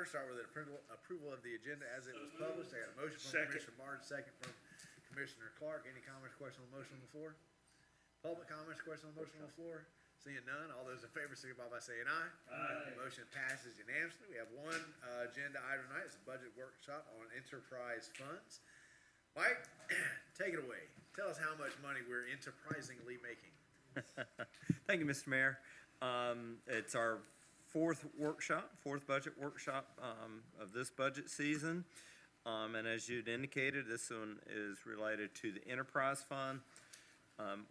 order. Start with an approval of the agenda as it was published. I got a motion from Second. Commissioner Martin, second from Commissioner Clark. Any comments, questions on the motion on the floor? Public comments, questions on the motion on the floor? Seeing none, all those in favor signify by saying aye. Aye. Motion passes unanimously. We have one agenda item tonight. It's a budget workshop on enterprise funds. Mike, take it away. Tell us how much money we're enterprisingly making. Thank you, Mr. Mayor. It's our fourth budget workshop of this budget season. And as you'd indicated, this one is related to the enterprise fund.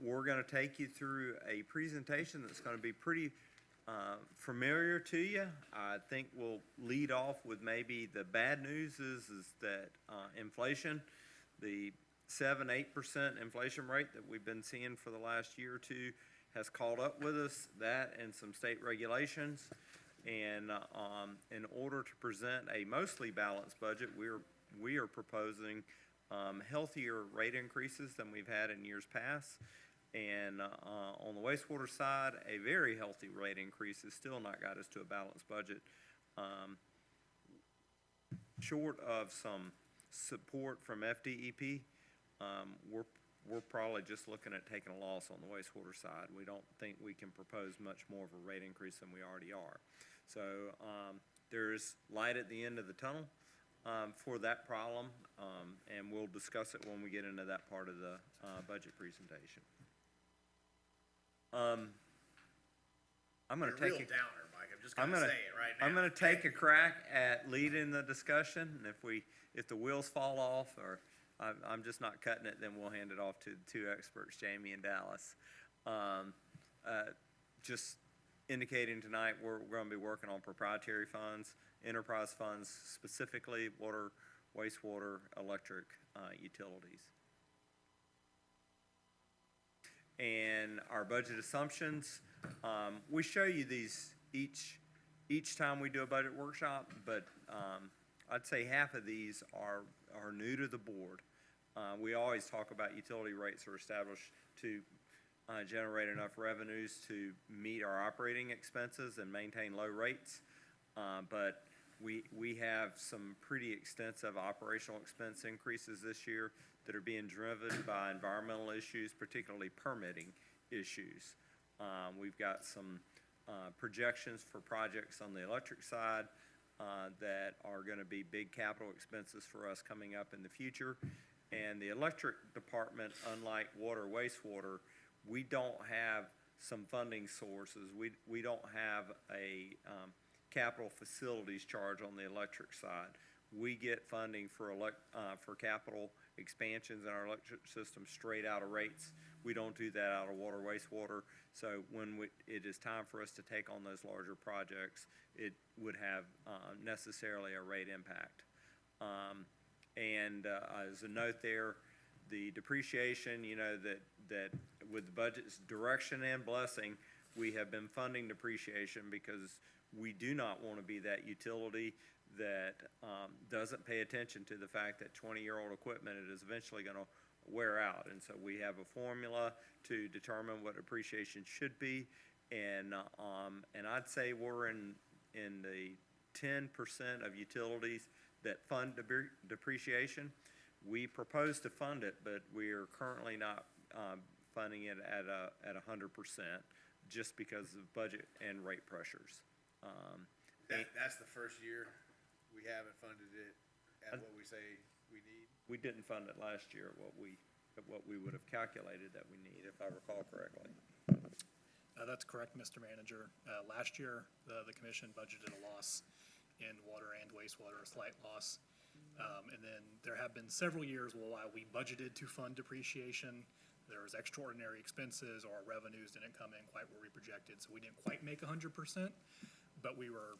We're going to take you through a presentation that's going to be pretty familiar to you. I think we'll lead off with maybe the bad news is that inflation, the 7-8% inflation rate that we've been seeing for the last year or two has caught up with us, that and some state regulations. And in order to present a mostly balanced budget, we are proposing healthier rate increases than we've had in years past. And on the wastewater side, a very healthy rate increase has still not got us to a balanced budget. Short of some support from FDEP, we're probably just looking at taking a loss on the wastewater side. We don't think we can propose much more of a rate increase than we already are. So there's light at the end of the tunnel for that problem, and we'll discuss it when we get into that part of the budget presentation. I'm going to take a real downer, Mike. I'm just going to say it right now. I'm going to take a crack at leading the discussion, and if the wheels fall off or I'm just not cutting it, then we'll hand it off to the two experts, Jamie and Dallas. Just indicating tonight, we're going to be working on proprietary funds, enterprise funds, specifically water, wastewater, electric utilities. And our budget assumptions, we show you these each time we do a budget workshop, but I'd say half of these are new to the board. We always talk about utility rates are established to generate enough revenues to meet our operating expenses and maintain low rates. But we have some pretty extensive operational expense increases this year that are being driven by environmental issues, particularly permitting issues. We've got some projections for projects on the electric side that are going to be big capital expenses for us coming up in the future. And the electric department, unlike water, wastewater, we don't have some funding sources. We don't have a capital facilities charge on the electric side. We get funding for capital expansions in our electric system straight out of rates. We don't do that out of water, wastewater. So when it is time for us to take on those larger projects, it would have necessarily a rate impact. And as a note there, the depreciation, you know, that with the budget's direction and blessing, we have been funding depreciation because we do not want to be that utility that doesn't pay attention to the fact that 20-year-old equipment is eventually going to wear out. And so we have a formula to determine what depreciation should be. And I'd say we're in the 10% of utilities that fund depreciation. We propose to fund it, but we are currently not funding it at 100% just because of budget and rate pressures. That's the first year we haven't funded it at what we say we need. We didn't fund it last year at what we would have calculated that we need, if I recall correctly. That's correct, Mr. Manager. Last year, the commission budgeted a loss in water and wastewater, a slight loss. And then there have been several years while we budgeted to fund depreciation, there was extraordinary expenses or our revenues didn't come in quite where we projected. So we didn't quite make 100%, but we were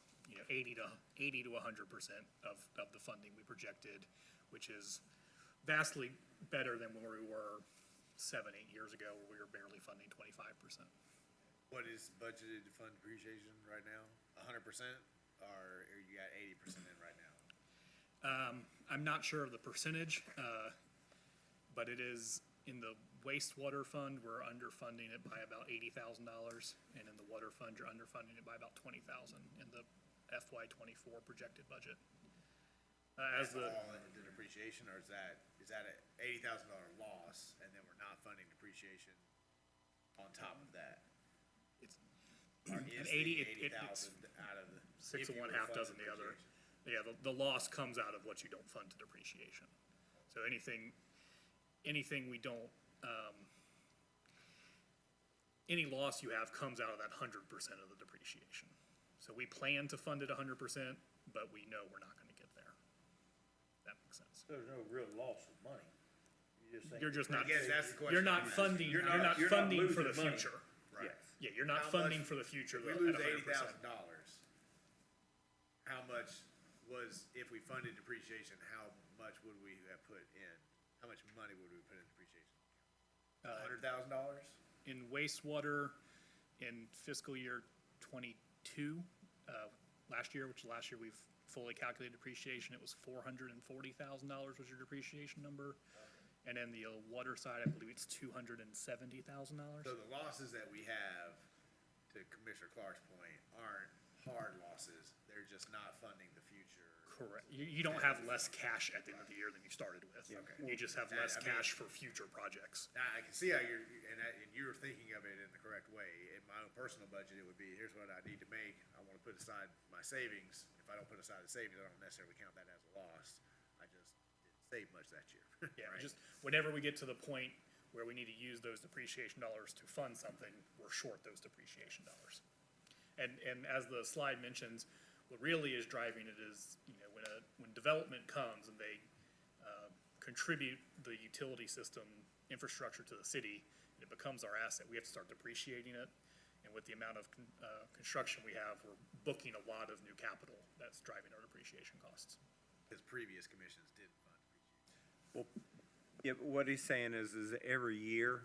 80 to 100% of the funding we projected, which is vastly better than where we were 7-8 years ago, where we were barely funding 25%. What is budgeted to fund depreciation right now? 100%, or you got 80% in right now? I'm not sure of the percentage, but it is in the wastewater fund, we're underfunding it by about $80,000, and in the water fund, you're underfunding it by about $20,000. In the FY '24 projected budget. That's As the, all in the depreciation, or is that a $80,000 loss, and then we're not funding depreciation on top of that? it's Or an is 80, the it's 80,000 out of the? six if of you one, were half funding dozen the other. depreciation? Yeah, the loss comes out of what you don't fund to depreciation. So anything we don't, any loss you have comes out of that 100% of the depreciation. So we plan to fund it 100%, but we know we're not gonna get there. That makes sense. There's no real loss of money. You're just not, I guess that's the question. you're not funding, you're not you're not funding for the losing money. future. Right. Yes. Yeah, you're not How funding much- for the future If we at lose 100%. $80,000, how much was, if we funded depreciation, how much would we have put in? How much money would we put in depreciation? $100,000? In wastewater, in fiscal year '22, last year, which last year we've fully calculated depreciation, it was $440,000 was your depreciation number. And then the water side, I believe it's $270,000. So the losses that we have, to Commissioner Clark's point, aren't hard losses, they're just not funding the future. Correct. You don't have less cash at the end of the year than you started with. Okay. You just have less cash for future projects. Now, I can see how and you're thinking of it in the correct way. In my own personal budget, it would be, here's what I need to make, I wanna put aside my savings. If I don't put aside the savings, I don't necessarily count that as a loss. I just didn't save much that year. Yeah, right? just whenever we get to the point where we need to use those depreciation dollars to fund something, we're short those depreciation dollars. And as the slide mentions, what really is driving it is, when development comes and they contribute the utility system infrastructure to the city, and it becomes our asset, we have to start depreciating it. And with the amount of construction we have, we're booking a lot of new capital that's driving our depreciation costs. Because previous commissions didn't fund depreciation. Well, yeah, but what he's saying is every year,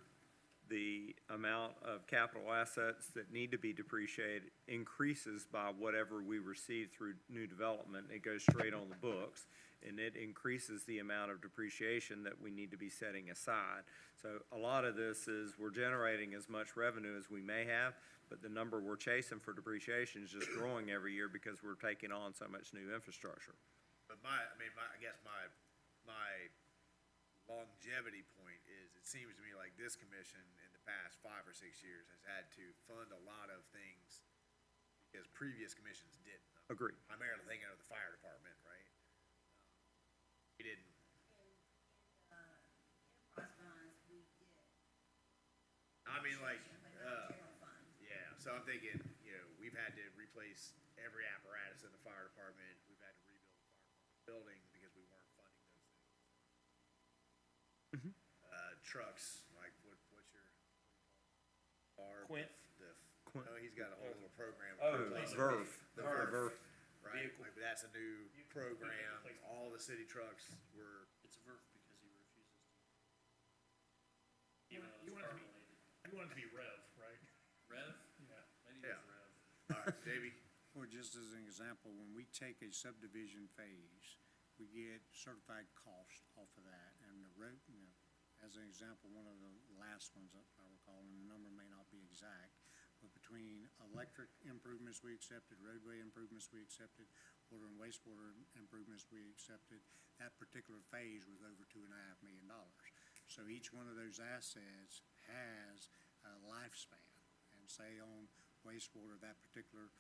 the amount of capital assets that need to be depreciated increases by whatever we receive through new development. It goes straight on the books, and it increases the amount of depreciation that we need to be setting aside. So a lot of this is we're generating as much revenue as we may have, but the number we're chasing for depreciation is just growing every year because we're taking on so much new infrastructure. But I guess my longevity point is, it seems to me like this commission in the past 5 or 6 years has had to fund a lot of things because previous commissions didn't. Agreed. Primarily thinking of the fire department, right? We didn't. Enterprise funds, we did. I mean, like, General fund. yeah, so I'm thinking, we've had to replace every apparatus in the fire department. We've had to rebuild the fire department building because we weren't funding those things. Trucks, like, what's your, bar? Quint. No, he's got a whole little program. Oh, for replacing Verve. The Verve. Verve, right? Vehicle. Like, that's a new program. All the city trucks were, It's a VERF because he refuses to. You Even though want it's it to be, regulated. you want it to be REV, right? Rev? Yeah. Maybe Yeah. it's Rev. all right, Davey? Well, just as an example, when we take a subdivision phase, we get certified cost off of that, and the road, as an example, one of the last ones that I recall, and the number may not be exact, but between electric improvements we accepted, roadway improvements we accepted, water and wastewater improvements we accepted, that particular phase was over $2.5 million. So each one of those assets has a lifespan, and say on wastewater, that particular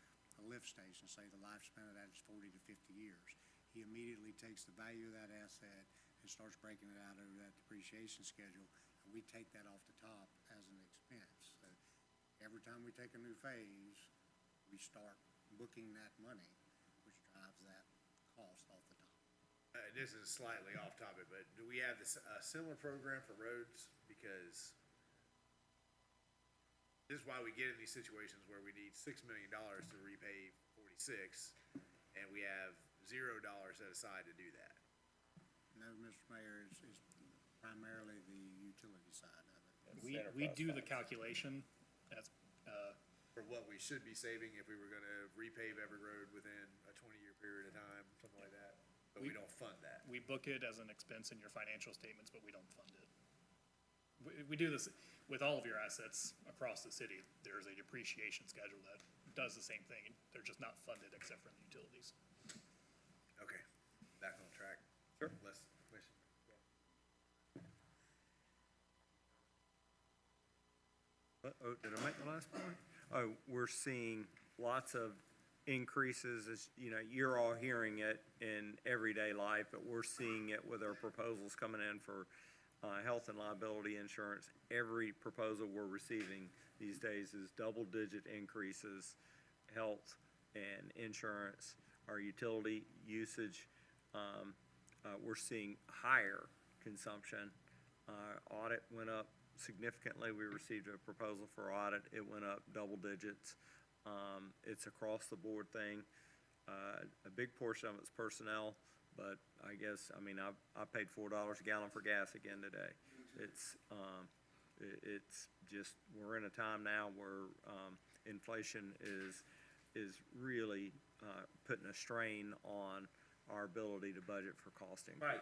lift station, say the lifespan of that is 40 to 50 years. He immediately takes the value of that asset and starts breaking it out over that depreciation schedule, and we take that off the top as an expense. So every time we take a new phase, we start booking that money, which drives that cost off the top. This is slightly off topic, but do we have this, a similar program for roads? Because this is why we get in these situations where we need $6 million to repave 46, and we have $0 set aside to do that. No, Mr. Mayor, it's primarily the utility side of it. We do the calculation, that's, For what we should be saving if we were gonna repave every road within a 20-year period of time, something like that. But we don't fund that. we book it as an expense in your financial statements, but we don't fund it. we do this with all of your assets across the city. There's a depreciation schedule that does the same thing. They're just not funded except for the utilities. Okay, back on track. Sure. Let's, Commissioner. Oh, did I make the last point? Oh, we're seeing lots of increases, as, you know, you're all hearing it in everyday life, but we're seeing it with our proposals coming in for health and liability insurance. Every proposal we're receiving these days is double-digit increases, health and insurance, our utility usage. We're seeing higher consumption. Audit went up significantly. We received a proposal for audit. It went up double digits. It's across the board thing. A big portion of it's personnel, but I guess, I mean, I paid $4 a gallon for gas again today. It's just, we're in a time now where, inflation is really, putting a strain on our ability to budget for cost increase. Right,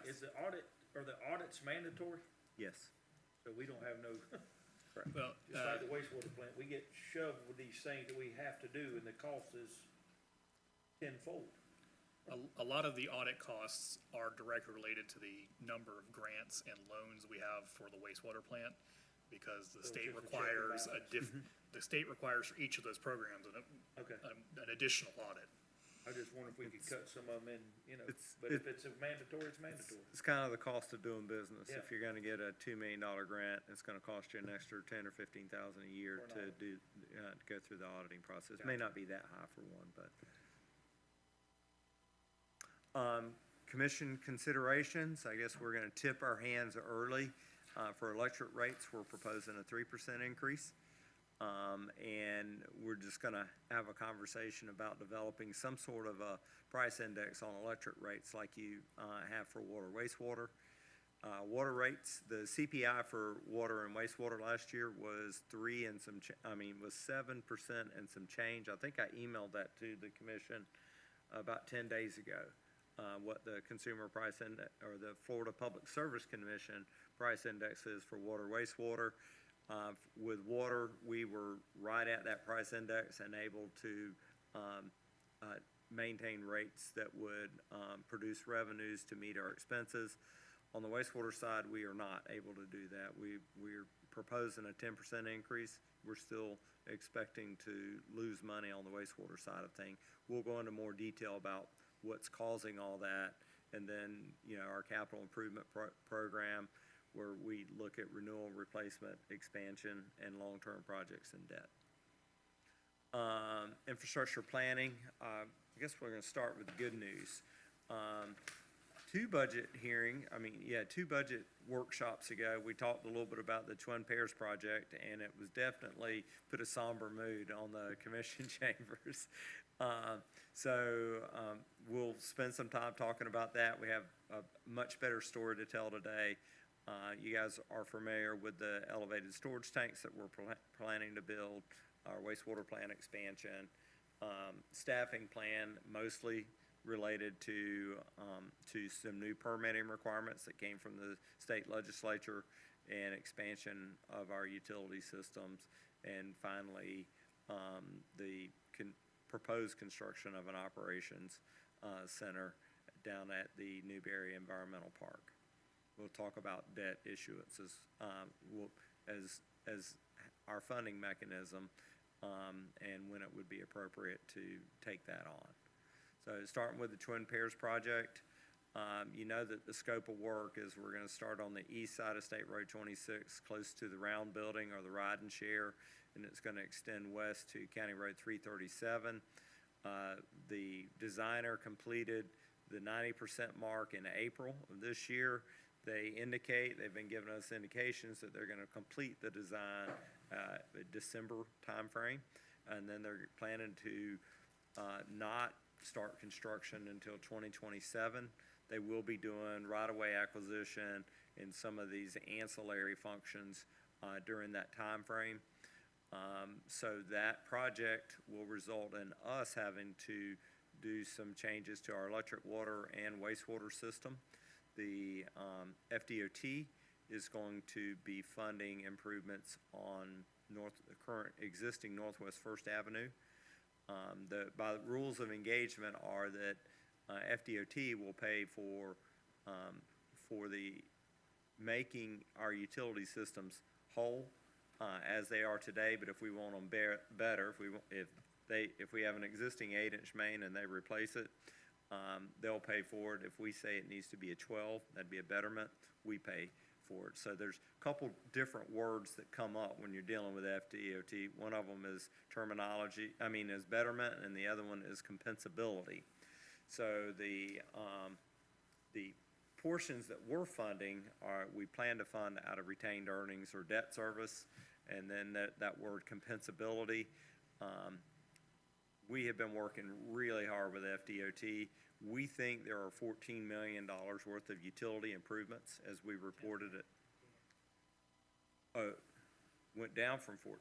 are the audits mandatory? Yes. So we don't have no, Well, just like the wastewater plant, we get shoved with these things that we have to do and the cost is tenfold. a lot of the audit costs are directly related to the number of grants and loans we have for the wastewater plant, because the So it's state just a check and requires balance. the state requires for each of those programs Okay, an additional audit. I just wonder if we could cut some of them in, you know, It's- but if it's a mandatory, it's mandatory. It's kind of the cost of doing business. Yeah. If you're gonna get a $2 million grant, it's gonna cost you an extra 10 or 15,000 a year For an to audit. do, to go through the auditing process. It may not be that high for one, but. Commission considerations, I guess we're gonna tip our hands early. For electric rates, we're proposing a 3% increase. And we're just gonna have a conversation about developing some sort of a price index on electric rates like you, have for water, wastewater. Water rates, the CPI for water and wastewater last year was 7% and some change. I think I emailed that to the commission about 10 days ago. What the consumer price index, or the Florida Public Service Commission price index is for water, wastewater. With water, we were right at that price index and able to maintain rates that would produce revenues to meet our expenses. On the wastewater side, we are not able to do that. We're proposing a 10% increase. We're still expecting to lose money on the wastewater side of things. We'll go into more detail about what's causing all that, and then, you know, our capital improvement program, where we look at renewal, replacement, expansion, and long-term projects and debt. Infrastructure planning, I guess we're gonna start with the good news. Two budget workshops ago, we talked a little bit about the Twin Pairs project, and it was definitely put a somber mood on the commission chambers. We'll spend some time talking about that. We have a much better story to tell today. You guys are familiar with the elevated storage tanks that we're planning to build, our wastewater plant expansion, staffing plan, mostly related to some new permitting requirements that came from the state legislature, and expansion of our utility systems, and finally, the proposed construction of an operations center down at the Newberry Environmental Park. We'll talk about debt issuances as our funding mechanism, and when it would be appropriate to take that on. So starting with the Twin Pairs project, you know that the scope of work is we're gonna start on the east side of State Road 26, close to the round building or the ride and share, and it's gonna extend west to County Road 337. The designer completed the 90% mark in April of this year. They've been giving us indications that they're gonna complete the design, December timeframe, and then they're planning to, not start construction until 2027. They will be doing right-of-way acquisition and some of these ancillary functions, during that timeframe. So that project will result in us having to do some changes to our electric, water, and wastewater system. The FDOT is going to be funding improvements on the current existing Northwest First Avenue. By the rules of engagement are that FDOT will pay for the making our utility systems whole as they are today, but if we want them better, if we have an existing 8-inch main and they replace it, they'll pay for it. If we say it needs to be a 12, that'd be a betterment, we pay for it. So there's a couple different words that come up when you're dealing with FDOT. One of them is is betterment, and the other one is compensability. So the portions that we're funding we plan to fund out of retained earnings or debt service, and then that word compensability. We have been working really hard with FDOT. We think there are $14 million worth of utility improvements as we reported it. Oh, went down from 14.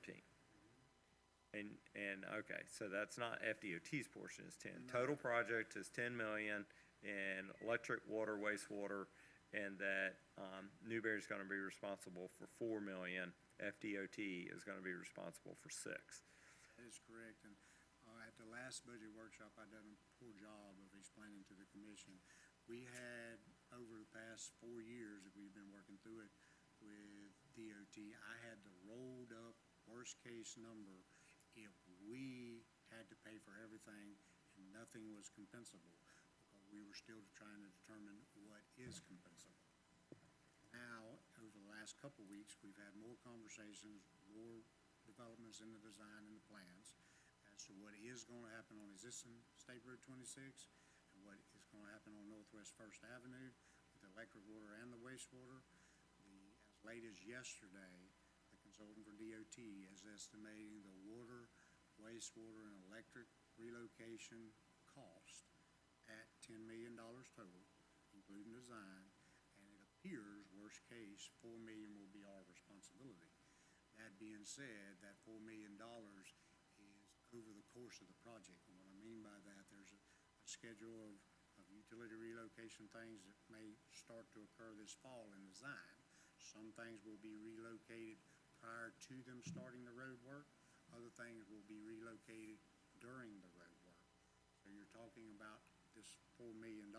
And okay, so that's not FDOT's portion, is 10. Total project is 10 million in electric, water, wastewater, and that Newberry's gonna be responsible for 4 million. FDOT is gonna be responsible for 6. That is correct, and at the last budget workshop, I done a poor job of explaining to the commission. We had, over the past 4 years that we've been working through it with DOT, I had the rolled up worst-case number if we had to pay for everything and nothing was compensable, because we were still trying to determine what is compensable. Now, over the last couple weeks, we've had more conversations, more developments in the design and the plans as to what is going to happen on existing State Road 26 and what is going to happen on Northwest First Avenue with the electric, water, and the wastewater. As late as yesterday, the consultant for DOT is estimating the water, wastewater, and electric relocation cost at $10 million total, including design, and it appears, worst case, $4 million will be our responsibility. That being said, that $4 million is over the course of the project. And what I mean by that, there's a schedule of utility relocation things that may start to occur this fall in design. Some things will be relocated prior to them starting the road work. Other things will be relocated during the road work. So you're talking about this $4 million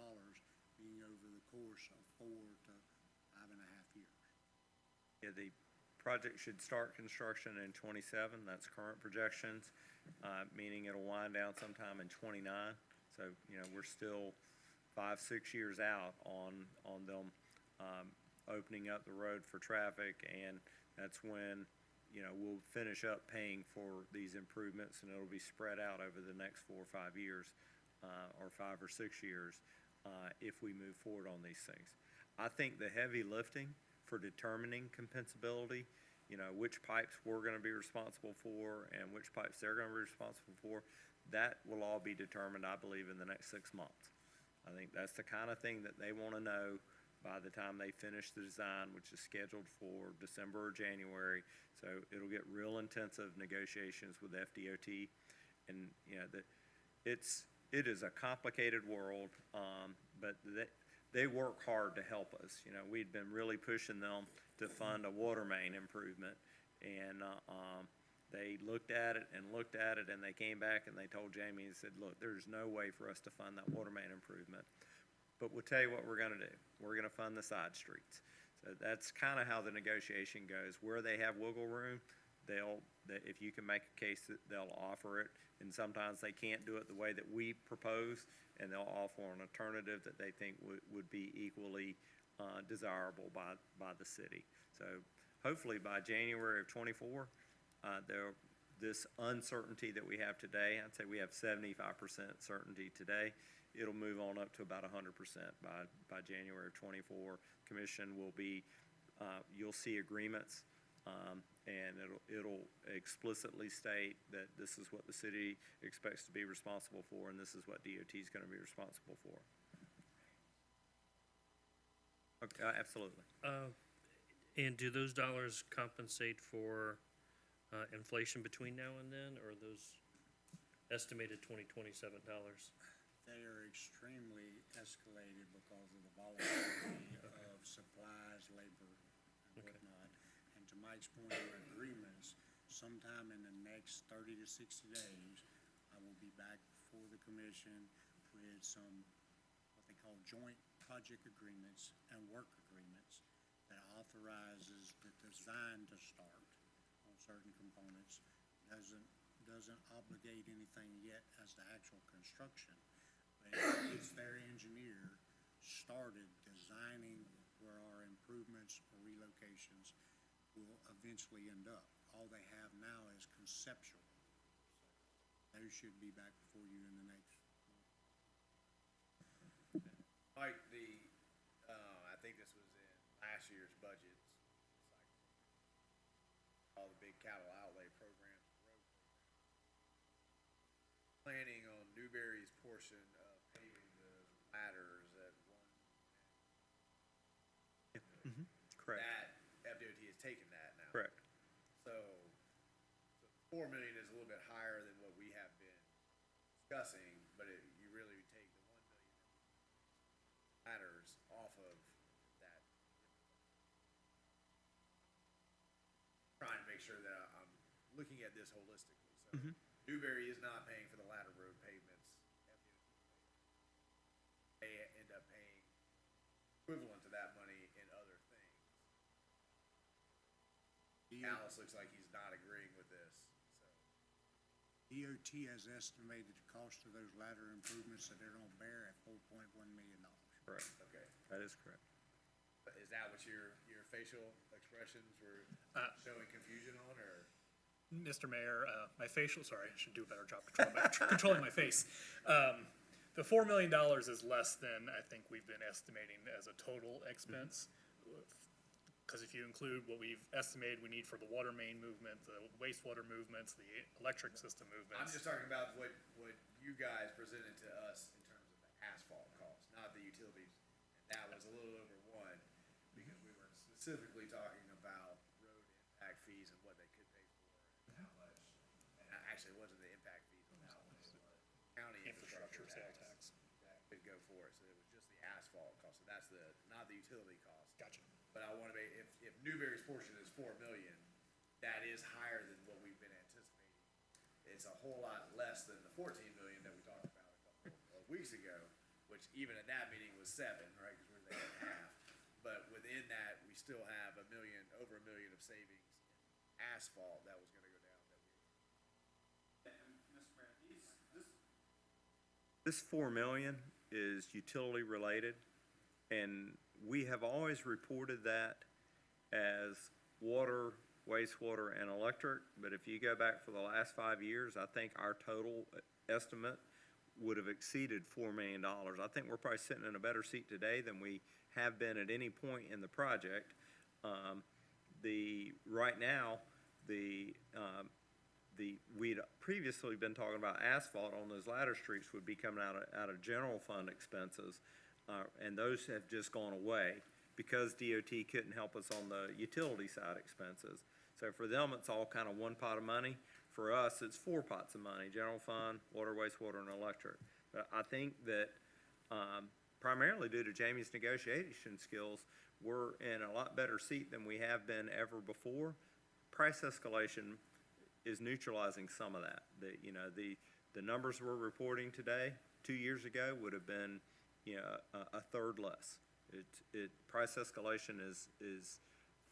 being over the course of 4 to 5.5 years. Yeah, the project should start construction in 27. That's current projections, meaning it'll wind down sometime in 29. So, we're still 5-6 years out on them opening up the road for traffic, and that's when, we'll finish up paying for these improvements, and it'll be spread out over the next 4 or 5 years, or 5 or 6 years, if we move forward on these things. I think the heavy lifting for determining compensability, which pipes we're gonna be responsible for and which pipes they're gonna be responsible for, that will all be determined, I believe, in the next 6 months. I think that's the kind of thing that they wanna know by the time they finish the design, which is scheduled for December or January. So it'll get real intensive negotiations with FDOT, and, it is a complicated world, but they work hard to help us. We'd been really pushing them to fund a water main improvement, and they looked at it, and they came back and they told Jamie and said, look, there's no way for us to fund that water main improvement, but we'll tell you what we're gonna do. We're gonna fund the side streets. So that's kind of how the negotiation goes. Where they have wiggle room, if you can make a case, that they'll offer it, and sometimes they can't do it the way that we propose, and they'll offer an alternative that they think would be equally desirable by the city. So hopefully by January of 24, this uncertainty that we have today, I'd say we have 75% certainty today, it'll move on up to about 100% by January of 24. Commission will be, you'll see agreements, and it'll explicitly state that this is what the city expects to be responsible for, and this is what DOT is gonna be responsible for. Okay, absolutely. And do those dollars compensate for inflation between now and then, or are those estimated 2027 dollars? They are extremely escalated because of the volatility of supplies, labor, whatnot. And to Mike's point, our agreements, sometime in the next 30 to 60 days, I will be back before the commission with some, what they call joint project agreements and work agreements that authorizes the design to start on certain components. Doesn't obligate anything yet as to actual construction, but it's their engineer started designing where our improvements or relocations will eventually end up. All they have now is conceptual. Those should be back before you in the next month. Mike, I think this was in last year's budget. All the big capital outlay programs, road programs. Planning on Newberry's portion of paving the ladders at one. Correct, That FDOT has taken that now. correct. So 4 million is a little bit higher than what we have been discussing, but you really would take the 1 million ladders off of that. Trying to make sure that I'm looking at this holistically, so Newberry is not paying for the ladder road pavements. They end up paying equivalent to that money in other things. Alice looks like he's not agreeing with this, so. DOT has estimated the cost of those ladder improvements that they're gonna bear at $4.1 million. Correct. Okay, That is correct. but is that what your facial expressions were showing confusion on, or? Mr. Mayor, my facial, sorry, I should do a better job controlling my face. The $4 million is less than I think we've been estimating as a total expense. Because if you include what we've estimated we need for the water main movement, the wastewater movements, the electric system I'm movements. just talking about what you guys presented to us in terms of the asphalt cost, not the utilities. And that was a little over one, because we were specifically talking about road impact fees and what they could pay for and how much. And actually, it wasn't the impact fees on that one, it was the county Infrastructure infrastructure sale tax. that could go for it, so it was just the asphalt cost, so that's not the utility cost. Gotcha. But I wanna make, if Newberry's portion is 4 million, that is higher than what we've been anticipating. It's a whole lot less than the 14 million that we talked about a couple of weeks ago, which even at that meeting was 7, right, cause we're there at half. But within that, we still have over $1 million of savings in asphalt that was gonna go down that we. This 4 million is utility related, and we have always reported that as water, wastewater, and electric, but if you go back for the last 5 years, I think our total estimate would have exceeded $4 million. I think we're probably sitting in a better seat today than we have been at any point in the project. Right now, we'd previously been talking about asphalt on those ladder streets would be coming out of general fund expenses, and those have just gone away because DOT couldn't help us on the utility side expenses. So for them, it's all kind of one pot of money. For us, it's 4 pots of money: general fund, water, wastewater, and electric. But I think that primarily due to Jamie's negotiation skills, we're in a lot better seat than we have been ever before. Price escalation is neutralizing some of that. The numbers we're reporting today, 2 years ago, would have been, a third less. Price escalation is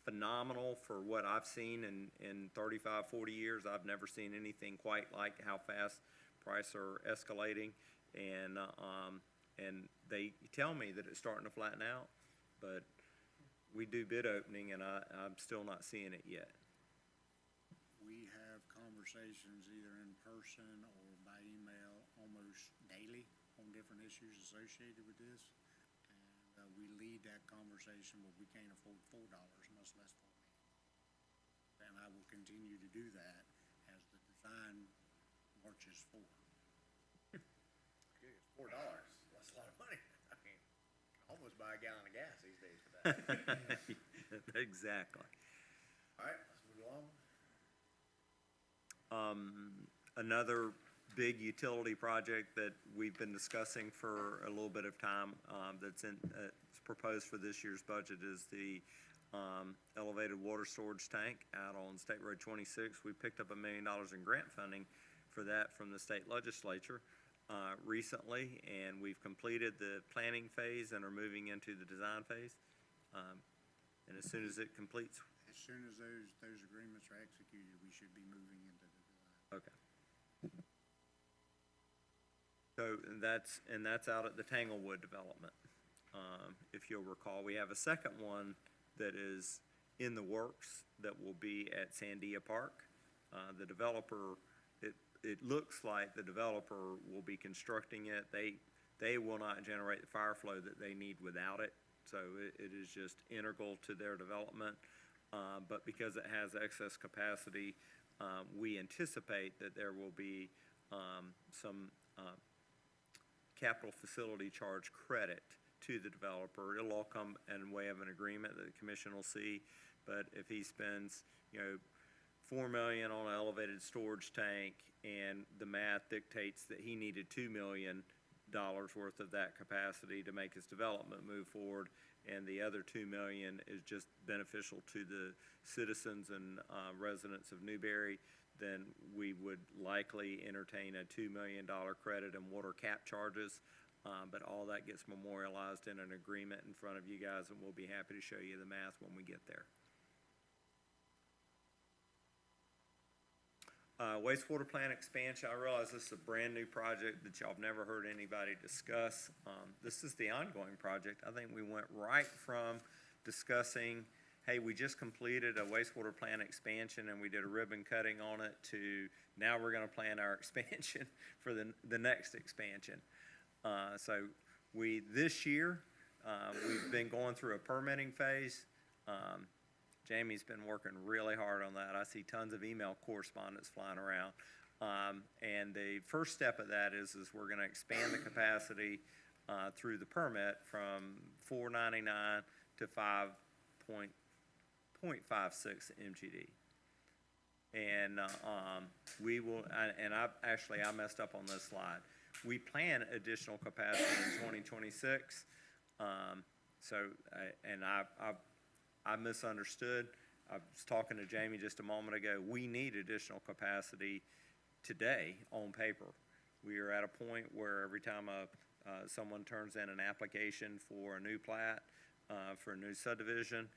phenomenal for what I've seen in 35, 40 years. I've never seen anything quite like how fast prices are escalating, and they tell me that it's starting to flatten out, but we do bid opening, and I'm still not seeing it yet. We have conversations either in person or by email almost daily on different issues associated with this. And we lead that conversation, but we can't afford $4, much less $4 million. And I will continue to do that as the design marches forward. It's $4, that's a lot of money. I mean, almost buy a gallon of gas these days for that. Exactly. All right, let's move along. Another big utility project that we've been discussing for a little bit of time, that's proposed for this year's budget is the elevated water storage tank out on State Road 26. We picked up $1 million in grant funding for that from the state legislature recently, and we've completed the planning phase and are moving into the design phase. And as soon as it completes, As soon as those agreements are executed, we should be moving into the design. okay. So that's out at the Tanglewood development. If you'll recall, we have a second one that is in the works that will be at Sandia Park. The developer, it looks like the developer will be constructing it. They will not generate the fire flow that they need without it. So it is just integral to their development. But because it has excess capacity, we anticipate that there will be some capital facility charge credit to the developer. It'll all come in way of an agreement that the commission will see. But if he spends, $4 million on an elevated storage tank, and the math dictates that he needed $2 million worth of that capacity to make his development move forward, and the other $2 million is just beneficial to the citizens and residents of Newberry, then we would likely entertain a $2 million credit in water cap charges. But all that gets memorialized in an agreement in front of you guys, and we'll be happy to show you the math when we get there. Wastewater plant expansion, I realize this is a brand-new project that y'all have never heard anybody discuss. This is the ongoing project. I think we went right from discussing, hey, we just completed a wastewater plant expansion and we did a ribbon cutting on it, to now we're gonna plan our expansion for the next expansion. So this year, we've been going through a permitting phase. Jamie's been working really hard on that. I see tons of email correspondence flying around. And the first step of that is we're gonna expand the capacity, through the permit from 499 to 5.56 MGD. And, we will, I messed up on this slide. We plan additional capacity in 2026. I misunderstood. I was talking to Jamie just a moment ago. We need additional capacity today on paper. We are at a point where every time someone turns in an application for a new plat, for a new subdivision,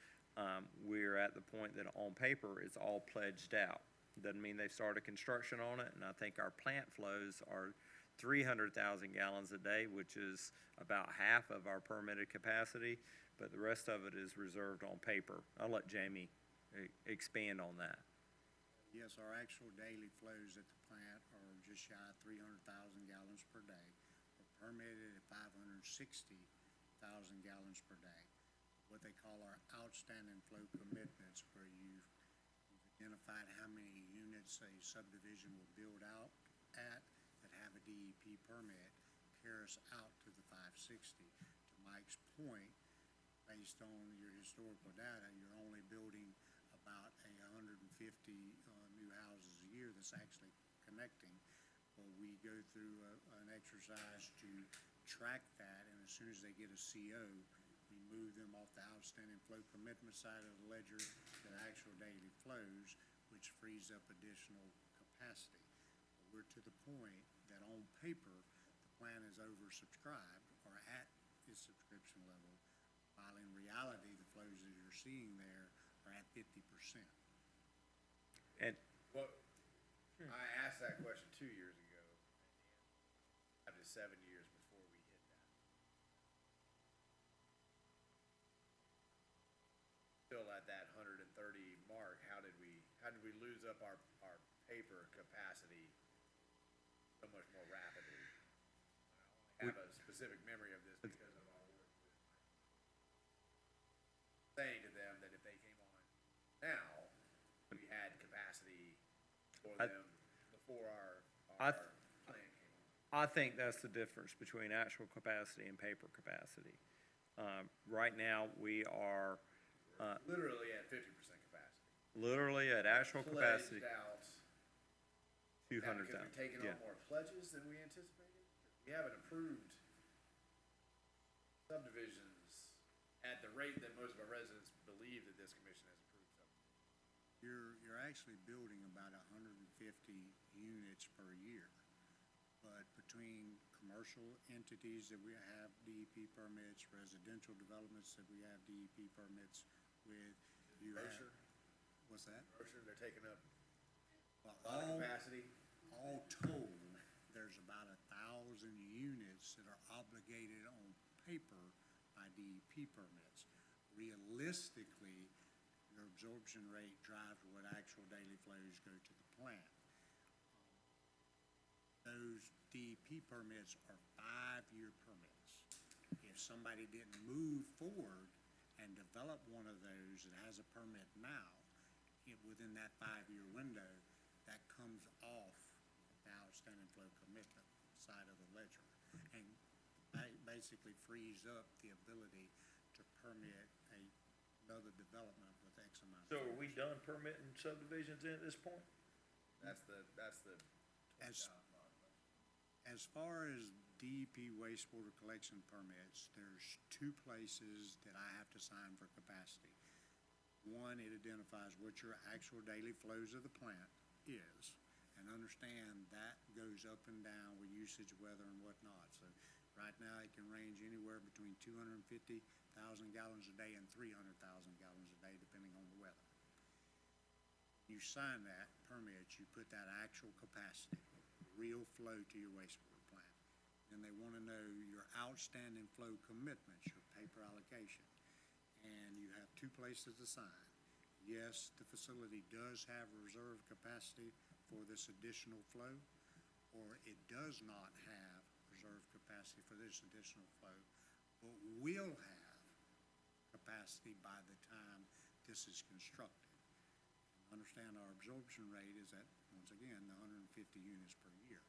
we're at the point that on paper it's all pledged out. Doesn't mean they've started construction on it, and I think our plant flows are 300,000 gallons a day, which is about half of our permitted capacity, but the rest of it is reserved on paper. I'll let Jamie expand on that. Yes, our actual daily flows at the plant are just shy of 300,000 gallons per day. We're permitted at 560,000 gallons per day. What they call our outstanding flow commitments, where you've identified how many units a subdivision will build out at that have a DEP permit, carry us out to the 560. To Mike's point, based on your historical data, you're only building about 150 new houses a year that's actually connecting. Well, we go through an exercise to track that, and as soon as they get a CO, we move them off the outstanding flow commitment side of the ledger to the actual daily flows, which frees up additional capacity. But we're to the point that on paper, the plant is oversubscribed or at its subscription level, while in reality, the flows that you're seeing there are at 50%. And Well, I asked that question 2 years ago, and the answer was 7 years before we hit that. Still at that 130 mark, how did we lose up our paper capacity so much more rapidly? I only have a specific memory of this because of our work with saying to them that if they came on now, we had capacity for them before our plan came on. I think that's the difference between actual capacity and paper capacity. Right now, we are Literally at 50% capacity. literally at actual capacity, Pledged out. 200,000. Because we're taking on more pledges than we anticipated? We haven't approved subdivisions at the rate that most of our residents believe that this commission has approved something. You're actually building about 150 units per year. But between commercial entities that we have DEP permits, residential developments that we have DEP permits with, you have. Grocer, What's that? grocer, they're taking up Well, a lot of capacity. all told, there's about 1,000 units that are obligated on paper by DEP permits. Realistically, your absorption rate drives what actual daily flows go to the plant. Those DEP permits are 5-year permits. If somebody didn't move forward and develop one of those that has a permit now, within that 5-year window, that comes off the outstanding flow commitment side of the ledger. And basically frees up the ability to permit another development with X amount. So are we done permitting subdivisions in at this point? That's the As, as far as DEP wastewater collection permits, there's 2 places that I have to sign for capacity. One, it identifies what your actual daily flows of the plant is, and understand that goes up and down with usage, weather, and whatnot. So right now, it can range anywhere between 250,000 gallons a day and 300,000 gallons a day, depending on the weather. You sign that permit, you put that actual capacity, real flow to your wastewater plant. And they want to know your outstanding flow commitments, your paper allocation. And you have 2 places to sign. Yes, the facility does have reserve capacity for this additional flow, or it does not have reserve capacity for this additional flow, but will have capacity by the time this is constructed. Understand our absorption rate is at, once again, the 150 units per year.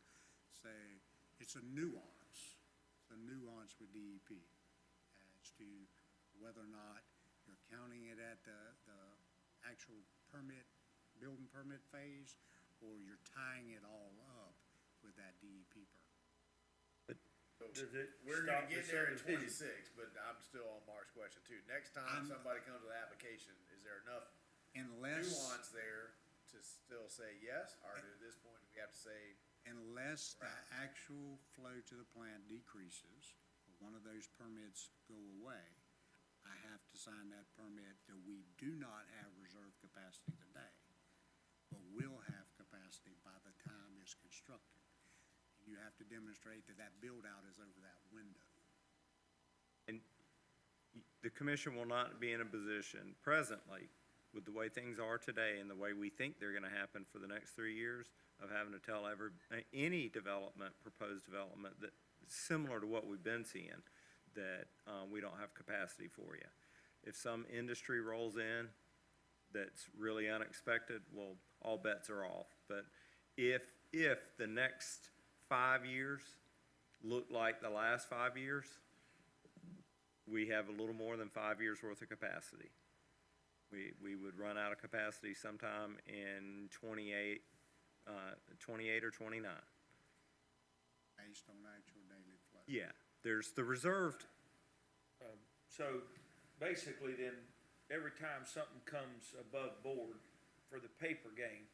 So it's a nuance. It's a nuance with DEP as to whether or not you're counting it at the actual permit, building permit phase, or you're tying it all up with that DEP permit. Does it We're stop gonna the get there in subdivision? 26, but I'm still on Mark's question too. Next time somebody comes with an application, is there enough Unless, nuance there to still say yes, or at this point, we have to say, unless the actual flow to the plant decreases, or one of those permits go away, I have to sign that permit that we do not have reserve capacity today, but will have capacity by the time it's constructed. You have to demonstrate that that build-out is over that window. And the commission will not be in a position presently, with the way things are today and the way we think they're gonna happen for the next 3 years, of having to tell any development, proposed development, that similar to what we've been seeing, that we don't have capacity for you. If some industry rolls in that's really unexpected, well, all bets are off. But if the next 5 years look like the last 5 years, we have a little more than 5 years worth of capacity. We would run out of capacity sometime in 28 or 29. Based on actual daily flow. Yeah, there's the reserved. So basically then, every time something comes above board for the paper game,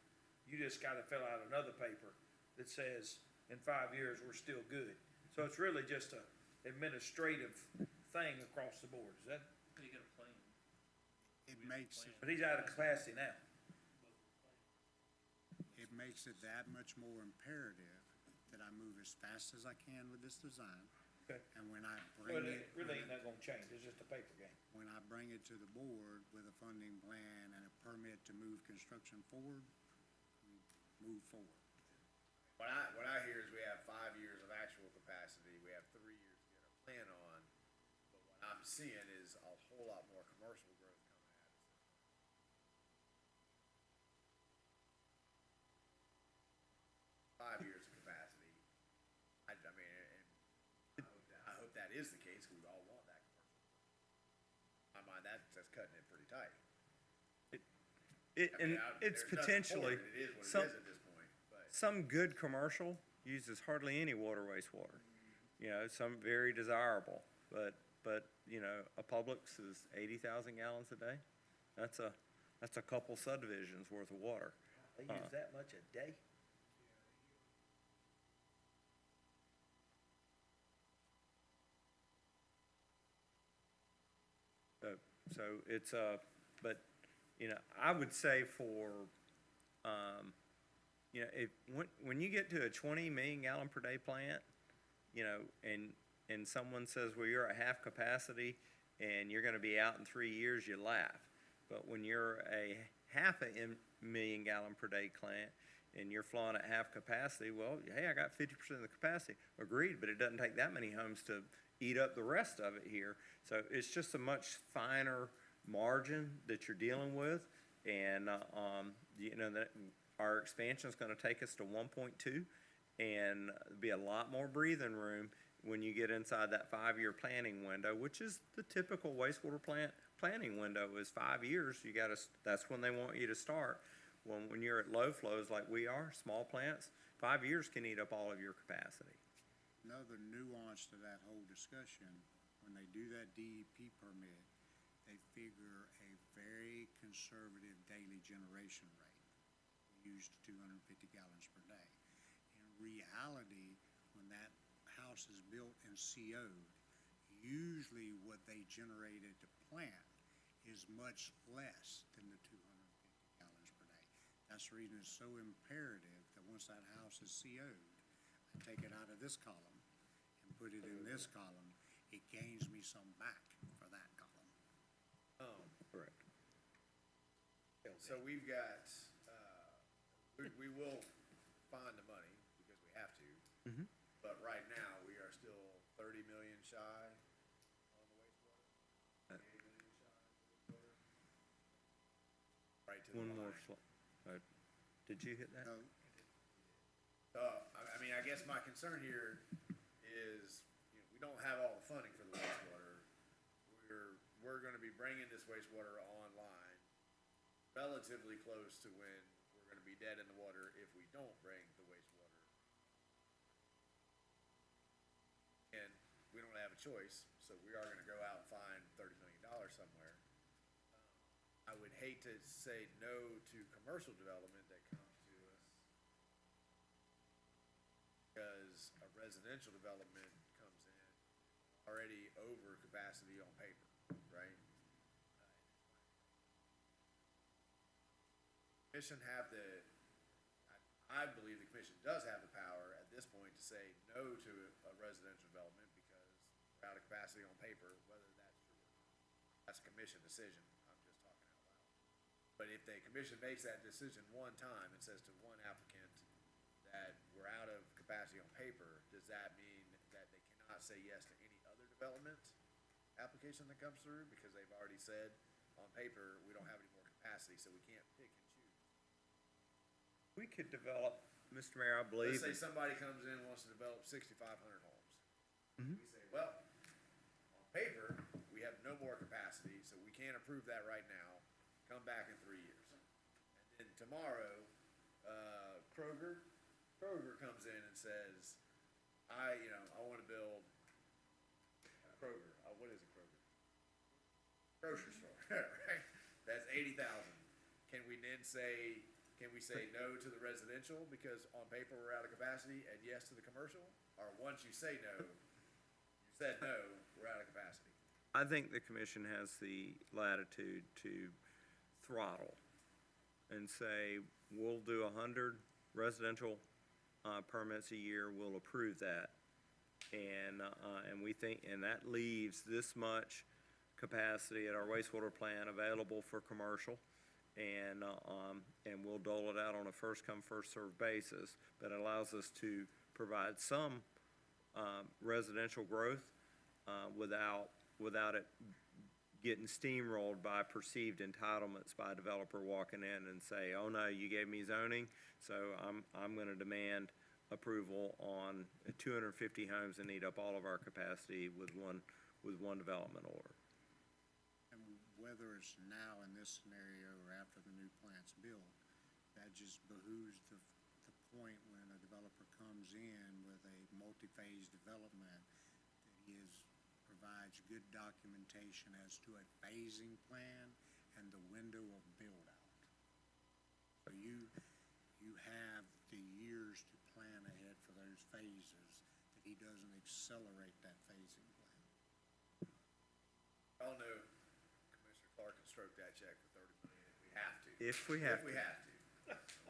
you just gotta fill out another paper that says, in 5 years, we're still good. So it's really just a administrative thing across the board, is that? You got a plan. It makes it, But he's out of capacity now. it makes it that much more imperative that I move as fast as I can with this design. Okay. And when I bring But it, it really ain't not gonna change, it's just a paper game. when I bring it to the board with a funding plan and a permit to move construction forward, we move forward. what I hear is we have 5 years of actual capacity, we have 3 years to get our plan on, but what I'm seeing is a whole lot more commercial growth coming at us. 5 years of capacity, I mean, and I hope that is the case, because we all want that commercial growth. In my mind, that's cutting it pretty tight. I mean, It's there's nothing for potentially, it. It is what it some, is at this point, but. some good commercial uses hardly any water, wastewater. You know, some very desirable, but, you know, a Publix is 80,000 gallons a day. That's a couple subdivisions worth of water. They use that much a day? So it's, but, I would say for, when you get to a 20 million gallon per day plant, and someone says, well, you're at half capacity and you're gonna be out in 3 years, you laugh. But when you're a half a million gallon per day plant and you're flowing at half capacity, well, hey, I got 50% of the capacity. Agreed, but it doesn't take that many homes to eat up the rest of it here. So it's just a much finer margin that you're dealing with. And, that our expansion is gonna take us to 1.2, and be a lot more breathing room when you get inside that 5-year planning window, which is the typical wastewater plant planning window is 5 years. That's when they want you to start. When you're at low flows like we are, small plants, 5 years can eat up all of your capacity. Another nuance to that whole discussion, when they do that DEP permit, they figure a very conservative daily generation rate, used 250 gallons per day. In reality, when that house is built and CO'd, usually what they generated to plant is much less than the 250 gallons per day. That's the reason it's so imperative that once that house is CO'd, I take it out of this column and put it in this column, it gains me some back for that column. Correct. So we've got, we will find the money because we have to. Mhm. But right now, we are still 30 million shy on the wastewater. 8 million shy on the wastewater. Right to the One more line. did you hit that? No, I mean, I guess my concern here is, we don't have all the funding for the wastewater. We're gonna be bringing this wastewater online relatively close to when we're gonna be dead in the water if we don't bring the wastewater. And we don't have a choice, so we are gonna go out and find $30 million somewhere. I would hate to say no to commercial development that comes to us, because a residential development comes in already over capacity on paper, right? Commission have I believe the commission does have the power at this point to say no to a residential development because we're out of capacity on paper, whether that's true or not. That's a commission decision, I'm just talking out loud. But if the commission makes that decision one time and says to one applicant that we're out of capacity on paper, does that mean that they cannot say yes to any other development application that comes through? Because they've already said on paper, we don't have any more capacity, so we can't pick and choose. We could develop, Mr. Mayor, I believe. Let's say somebody comes in and wants to develop 6,500 homes. Mhm. We say, well, on paper, we have no more capacity, so we can't approve that right now. Come back in 3 years. And then tomorrow, Kroger comes in and says, I wanna build Kroger, what is a Kroger? Grocery store, right? That's 80,000. Can we say no to the residential because on paper we're out of capacity and yes to the commercial? Or once you say no, you said no, we're out of capacity? I think the commission has the latitude to throttle and say, we'll do 100 residential permits a year, we'll approve that. And we think, and that leaves this much capacity at our wastewater plant available for commercial. And we'll dole it out on a first-come, first-served basis, but it allows us to provide some residential growth without it getting steamrolled by perceived entitlements by a developer walking in and say, oh no, you gave me zoning, so I'm gonna demand approval on 250 homes and eat up all of our capacity with one development order. and whether it's now in this scenario or after the new plant's built, that just behooves the point when a developer comes in with a multi-phase development, that provides good documentation as to a phasing plan and the window of build-out. So you have the years to plan ahead for those phases, that he doesn't accelerate that phasing plan. Y'all know Commissioner Clark can stroke that check for 30 million if we have to. If we have If we to. have to.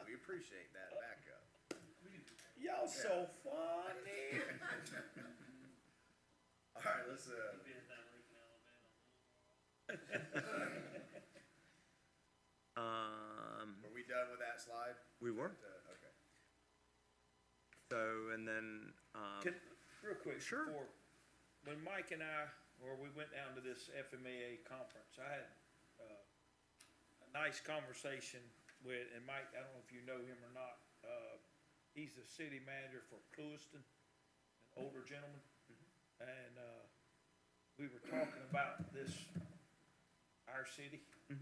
We appreciate that backup. Y'all so funny. All right, let's, were we done with that slide? We were. Okay. So, and then, Real quick, Sure. before, when Mike and I, or we went down to this FMAA conference, I had, a nice conversation with, and Mike, I don't know if you know him or not, he's the city manager for Clewiston, an older gentleman. And, we were talking about this, our city. And,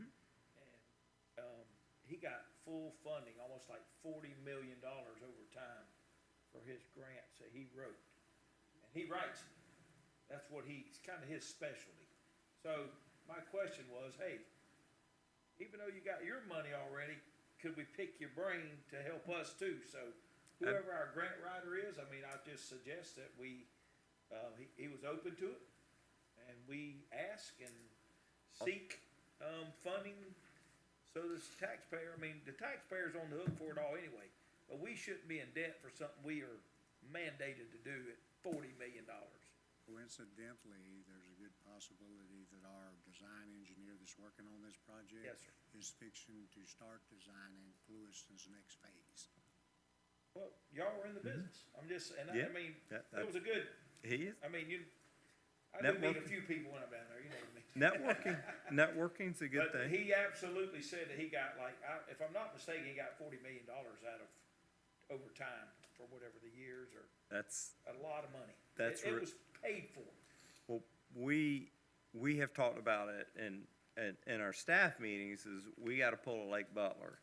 he got full funding, almost like $40 million over time for his grants that he wrote. And he writes it. That's what it's kind of his specialty. So my question was, hey, even though you got your money already, could we pick your brain to help us too? So whoever our grant writer is, I mean, I just suggest that we, he was open to it. And we ask and seek, funding. So this taxpayer, I mean, the taxpayer's on the hook for it all anyway, but we shouldn't be in debt for something we are mandated to do at $40 million. Coincidentally, there's a good possibility that our design engineer that's working on this project Yes, sir. is fixing to start designing Clewiston's next phase. Well, y'all were in the business. I'm just, and I Yeah, mean, that- it was a good, he is, I mean, I did meet a Networking. few people when I'm down there, you know what I mean? networking's a good But thing. he absolutely said that he got like, if I'm not mistaken, he got $40 million out of overtime for whatever the years, or That's, a lot of money. That's It re- was paid for. well, we have talked about it in our staff meetings, is we gotta pull a Lake Butler.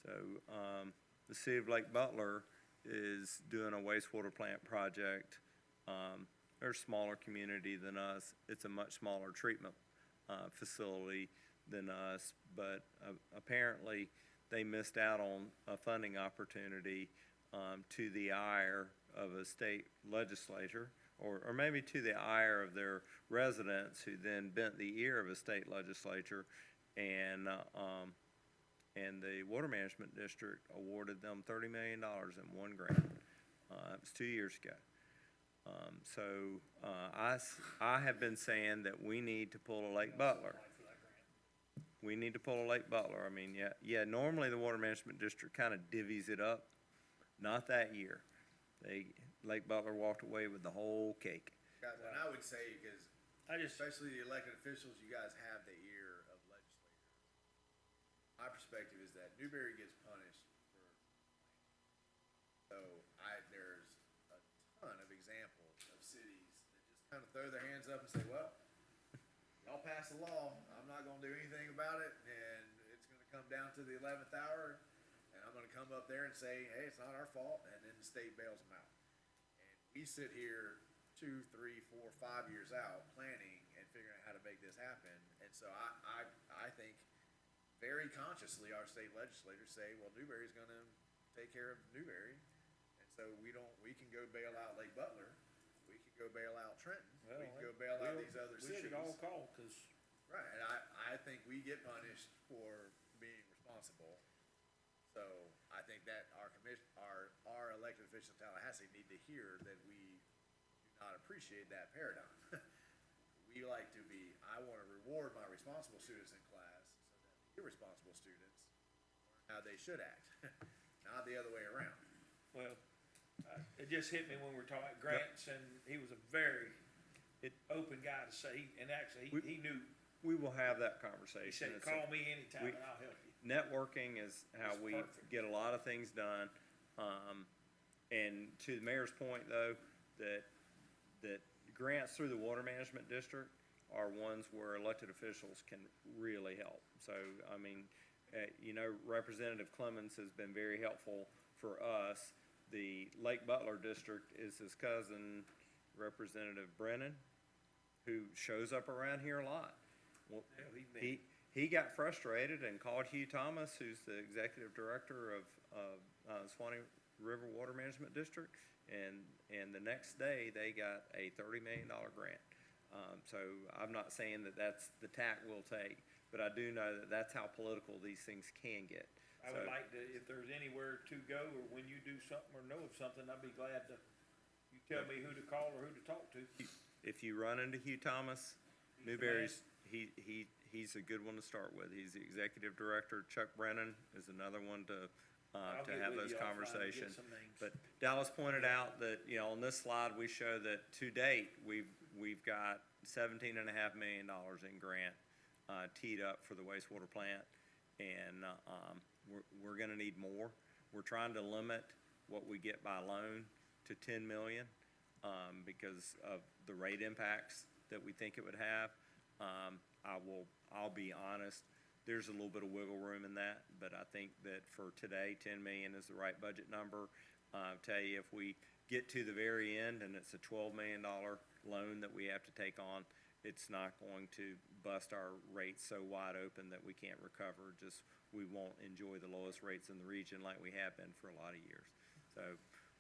So, the city of Lake Butler is doing a wastewater plant project. They're a smaller community than us. It's a much smaller treatment, facility than us, but, apparently they missed out on a funding opportunity, to the ire of a state legislature, or maybe to the ire of their residents, who then bent the ear of a state legislature, and the Water Management District awarded them $30 million in one grant. It was 2 years ago. So, I have been saying that we need to pull a Lake Butler. We need to pull a Lake Butler. I mean, yeah, normally the Water Management District kind of divvies it up. Not that year. Lake Butler walked away with the whole cake. Guys, and I would say, because I just, especially the elected officials, you guys have the ear of legislators. My perspective is that Newberry gets punished for, so there's a ton of examples of cities that just kind of throw their hands up and say, well, y'all passed the law, I'm not gonna do anything about it, and it's gonna come down to the 11th hour, and I'm gonna come up there and say, hey, it's not our fault, and then the state bails them out. And we sit here 2, 3, 4, 5 years out, planning and figuring out how to make this happen. And so I think very consciously our state legislators say, well, Newberry's gonna take care of Newberry. And so we can go bail out Lake Butler, we can go bail out Trenton, we can go bail out these other we cities. should all call, cause Right, and I think we get punished for being responsible. So I think that our elected officials in Tallahassee need to hear that we do not appreciate that paradigm. We like to be, I wanna reward my responsible students in class so that the irresponsible students learn how they should act, not the other way around. well, it just hit me when we were talking about grants, and he was a very open guy to say, and actually, he knew, We will have that he conversation. said, It's call me anytime we- and I'll help you. Networking is how It's we perfect. get a lot of things done. And to the mayor's point, though, that grants through the Water Management District are ones where elected officials can really help. So, I mean, Representative Clemens has been very helpful for us. The Lake Butler District is his cousin, Representative Brennan, who shows up around here a lot. Well, Yeah, he got frustrated and called Hugh Thomas, who's the executive director of Swanee River Water Management District, and the next day, they got a $30 million grant. So I'm not saying that that's the tack we'll take, but I do know that that's how political these things can get. I would like to, if there's anywhere to go, or when you do something or know of something, I'd be glad to, you tell me who to call or who to talk to. If you run into Hugh Thomas, He's the Newberry's, he's a good one to start with. He's the executive director. Chuck Brennan is another one to I'll get have with those you offline and get conversations. some names. But Dallas pointed out that, you know, on this slide, we show that to date, we've got $17.5 million in grant teed up for the wastewater plant, and we're gonna need more. We're trying to limit what we get by loan to 10 million because of the rate impacts that we think it would have. I'll be honest, there's a little bit of wiggle room in that, but I think that for today, 10 million is the right budget number. Tell you, if we get to the very end and it's a $12 million loan that we have to take on, it's not going to bust our rates so wide open that we can't recover. Just, we won't enjoy the lowest rates in the region like we have been for a lot of years. So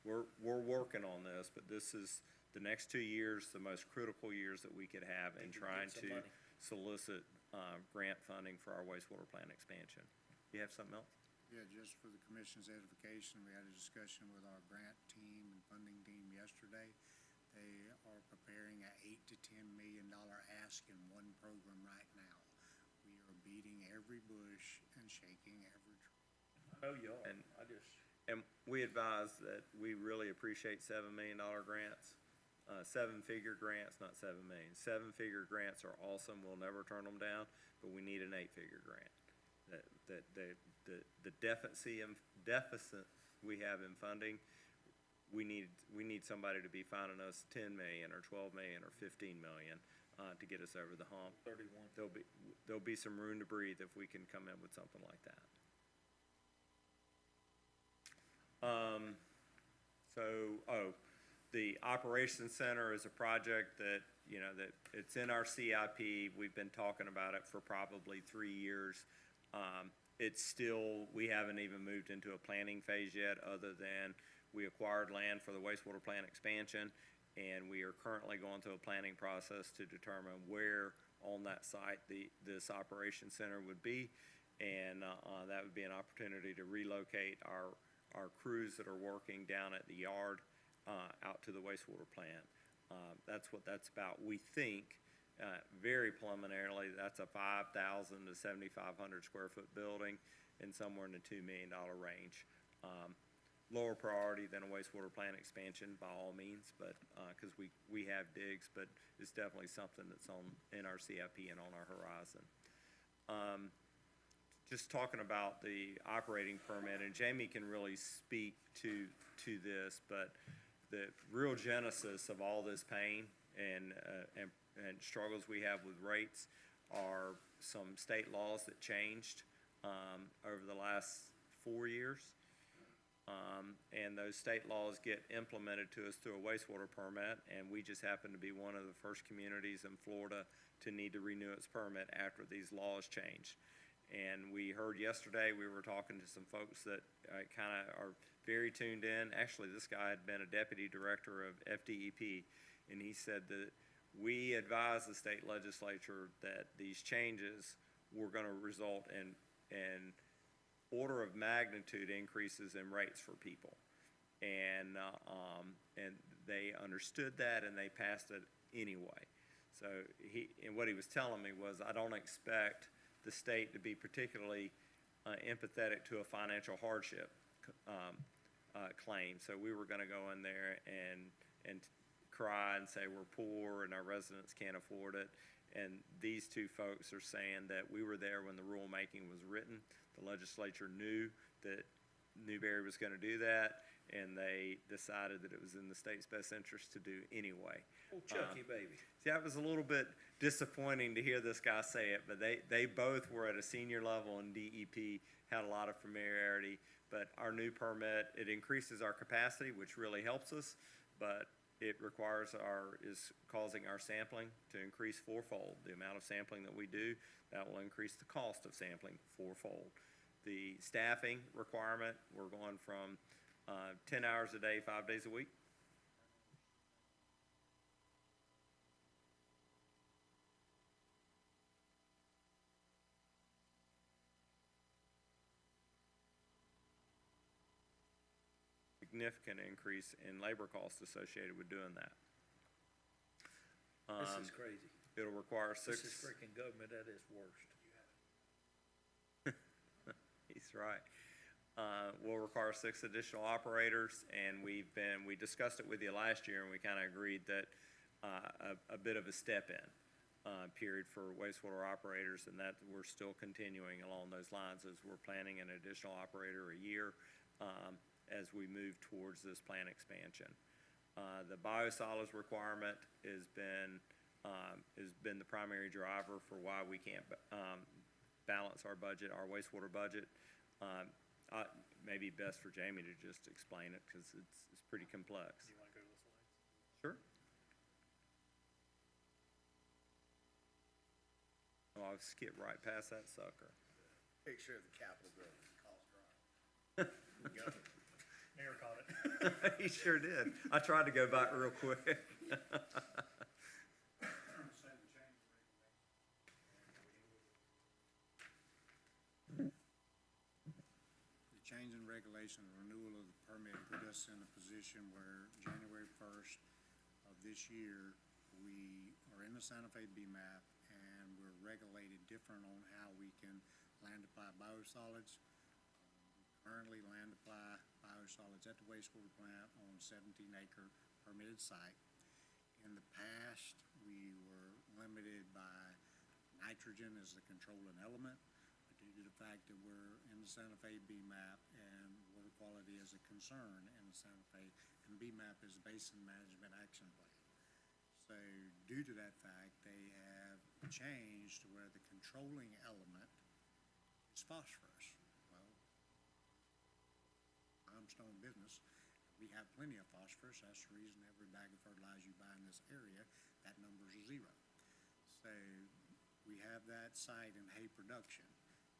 we're working on this, but this is the next 2 years, the most critical years that we could have in Think we trying get some to money. solicit grant funding for our wastewater plant expansion. You have something else? Yeah, just for the commission's edification, we had a discussion with our grant team and funding team yesterday. They are preparing a $8 to $10 million ask in one program right now. We are beating every bush and shaking every tree. I know you are, And- I And we advise that we really appreciate $7 million grants, seven-figure grants, not 7 million. Seven-figure grants are awesome, we'll never turn them down, but we need an 8-figure grant. The deficit we have in funding, we need somebody to be finding us 10 million or 12 million or 15 million to get us over the hump. 31. There'll be some room to breathe if we can come in with something like that. The Operations Center is a project that, you know, that it's in our CIP. We've been talking about it for probably 3 years. It's still, we haven't even moved into a planning phase yet, other than we acquired land for the wastewater plant expansion, and we are currently going through a planning process to determine where on that site this Operations Center would be. And that would be an opportunity to relocate our crews that are working down at the yard out to the wastewater plant. That's what that's about. We think, very preliminarily, that's a 5,000 to 7,500 square foot building and somewhere in the $2 million range. Lower priority than a wastewater plant expansion by all means, but, cause we have digs, but it's definitely something that's in our CIP and on our horizon. Just talking about the operating permit, and Jamie can really speak to this, but the real genesis of all this pain and struggles we have with rates are some state laws that changed over the last 4 years. And those state laws get implemented to us through a wastewater permit, and we just happen to be one of the first communities in Florida to need to renew its permit after these laws changed. And we heard yesterday, we were talking to some folks that kind of are very tuned in. Actually, this guy had been a deputy director of FDEP, and he said that we advised the state legislature that these changes were going to result in order of magnitude increases in rates for people. And they understood that, and they passed it anyway. So what he was telling me was, I don't expect the state to be particularly empathetic to a financial hardship claim. So we were gonna go in there and cry and say we're poor and our residents can't afford it. And these two folks are saying that we were there when the rulemaking was written. The legislature knew that Newberry was gonna do that, and they decided that it was in the state's best interest to do anyway. Oh, Chucky, baby. See, that was a little bit disappointing to hear this guy say it, but they both were at a senior level in DEP, had a lot of familiarity. But our new permit, it increases our capacity, which really helps us, but it is causing our sampling to increase fourfold. The amount of sampling that we do, that will increase the cost of sampling fourfold. The staffing requirement, we're going from 10 hours a day, 5 days a week. Significant increase in labor costs associated with doing that. This is crazy. It'll require This six. is freaking government at its worst. He's right. Will require 6 additional operators, and we discussed it with you last year, and we kind of agreed that a bit of a step in period for wastewater operators, and that we're still continuing along those lines as we're planning an additional operator a year as we move towards this plant expansion. The biosolids requirement has been the primary driver for why we can't balance our budget, our wastewater budget. Maybe best for Jamie to just explain it, because it's pretty complex. Do you want to go to the slides? Sure. Oh, I've skipped right past that sucker. Picture of the Capitol building, cost drop. Government. Mayor caught it. He sure did. I tried to go back real quick. The change in regulation, renewal of the permit put us in a position where January 1st of this year, we are in the Santa Fe BMAP, and we're regulated different on how we can land apply biosolids. We currently land apply biosolids at the wastewater plant on a 17-acre permitted site. In the past, we were limited by nitrogen as the controlling element, but due to the fact that we're in the Santa Fe BMAP and water quality is a concern in the Santa Fe, and BMAP is Basin Management Action Plan. So due to that fact, they have changed to where the controlling element is phosphorus. Well, limestone business, we have plenty of phosphorus. That's the reason every bag of fertilizer you buy in this area, that number's a 0. So we have that site in hay production.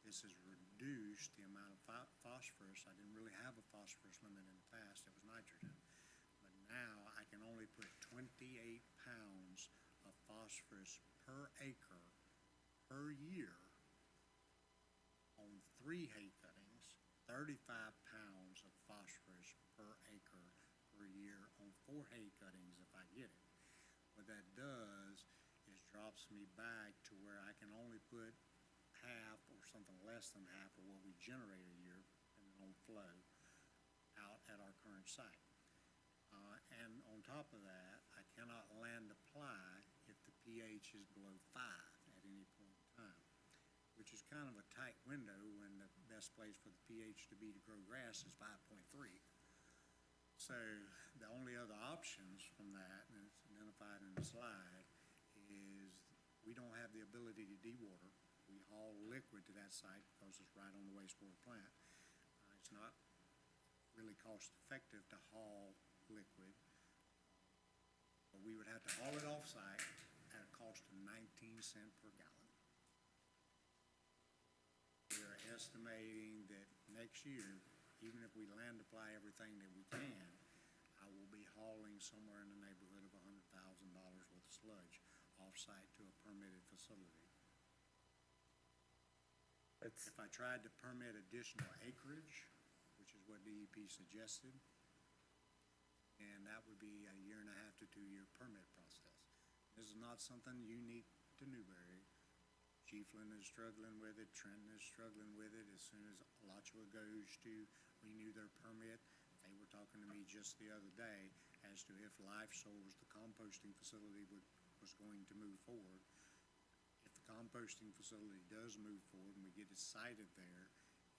This has reduced the amount of phosphorus. I didn't really have a phosphorus limit in the past, it was nitrogen. But now I can only put 28 pounds of phosphorus per acre per year on 3 hay cuttings, 35 pounds of phosphorus per acre per year on 4 hay cuttings if I get it. What that does is drops me back to where I can only put half or something less than half of what we generate a year, depending on flow, out at our current site. And on top of that, I cannot land apply if the pH is below 5 at any point in time, which is kind of a tight window when the best place for the pH to be to grow grass is 5.3. So the only other options from that, and it's identified in the slide, is we don't have the ability to dewater. We haul liquid to that site because it's right on the wastewater plant. It's not really cost effective to haul liquid. But we would have to haul it off-site at a cost of 19 cents per gallon. We are estimating that next year, even if we land apply everything that we can, I will be hauling somewhere in the neighborhood of $100,000 worth of sludge off-site to a permitted facility. If I tried to permit additional acreage, which is what DEP suggested, and that would be a 1.5 to 2 year permit process. This is not something unique to Newberry. Chiefland is struggling with it, Trenton is struggling with it. As soon as Alachua goes to renew their permit, they were talking to me just the other day as to if Life Souls, the composting facility, was going to move forward. If the composting facility does move forward and we get it sited there,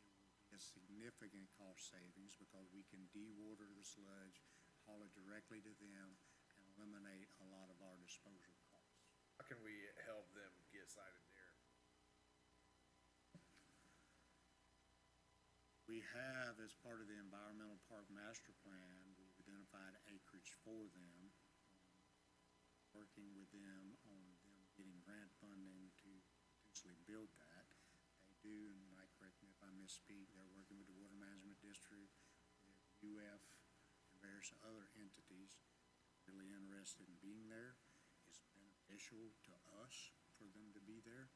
it will be a significant cost savings because we can dewater the sludge, haul it directly to them, and eliminate a lot of our disposal costs. How can we help them get sited there? We have, as part of the Environmental Park Master Plan, we've identified acreage for them. working with them on them getting grant funding to potentially build that. They do, and Mike, correct me if I misspeak, they're working with the Water Management District, with UF, and various other entities. Really interested in being there. It's beneficial to us for them to be there.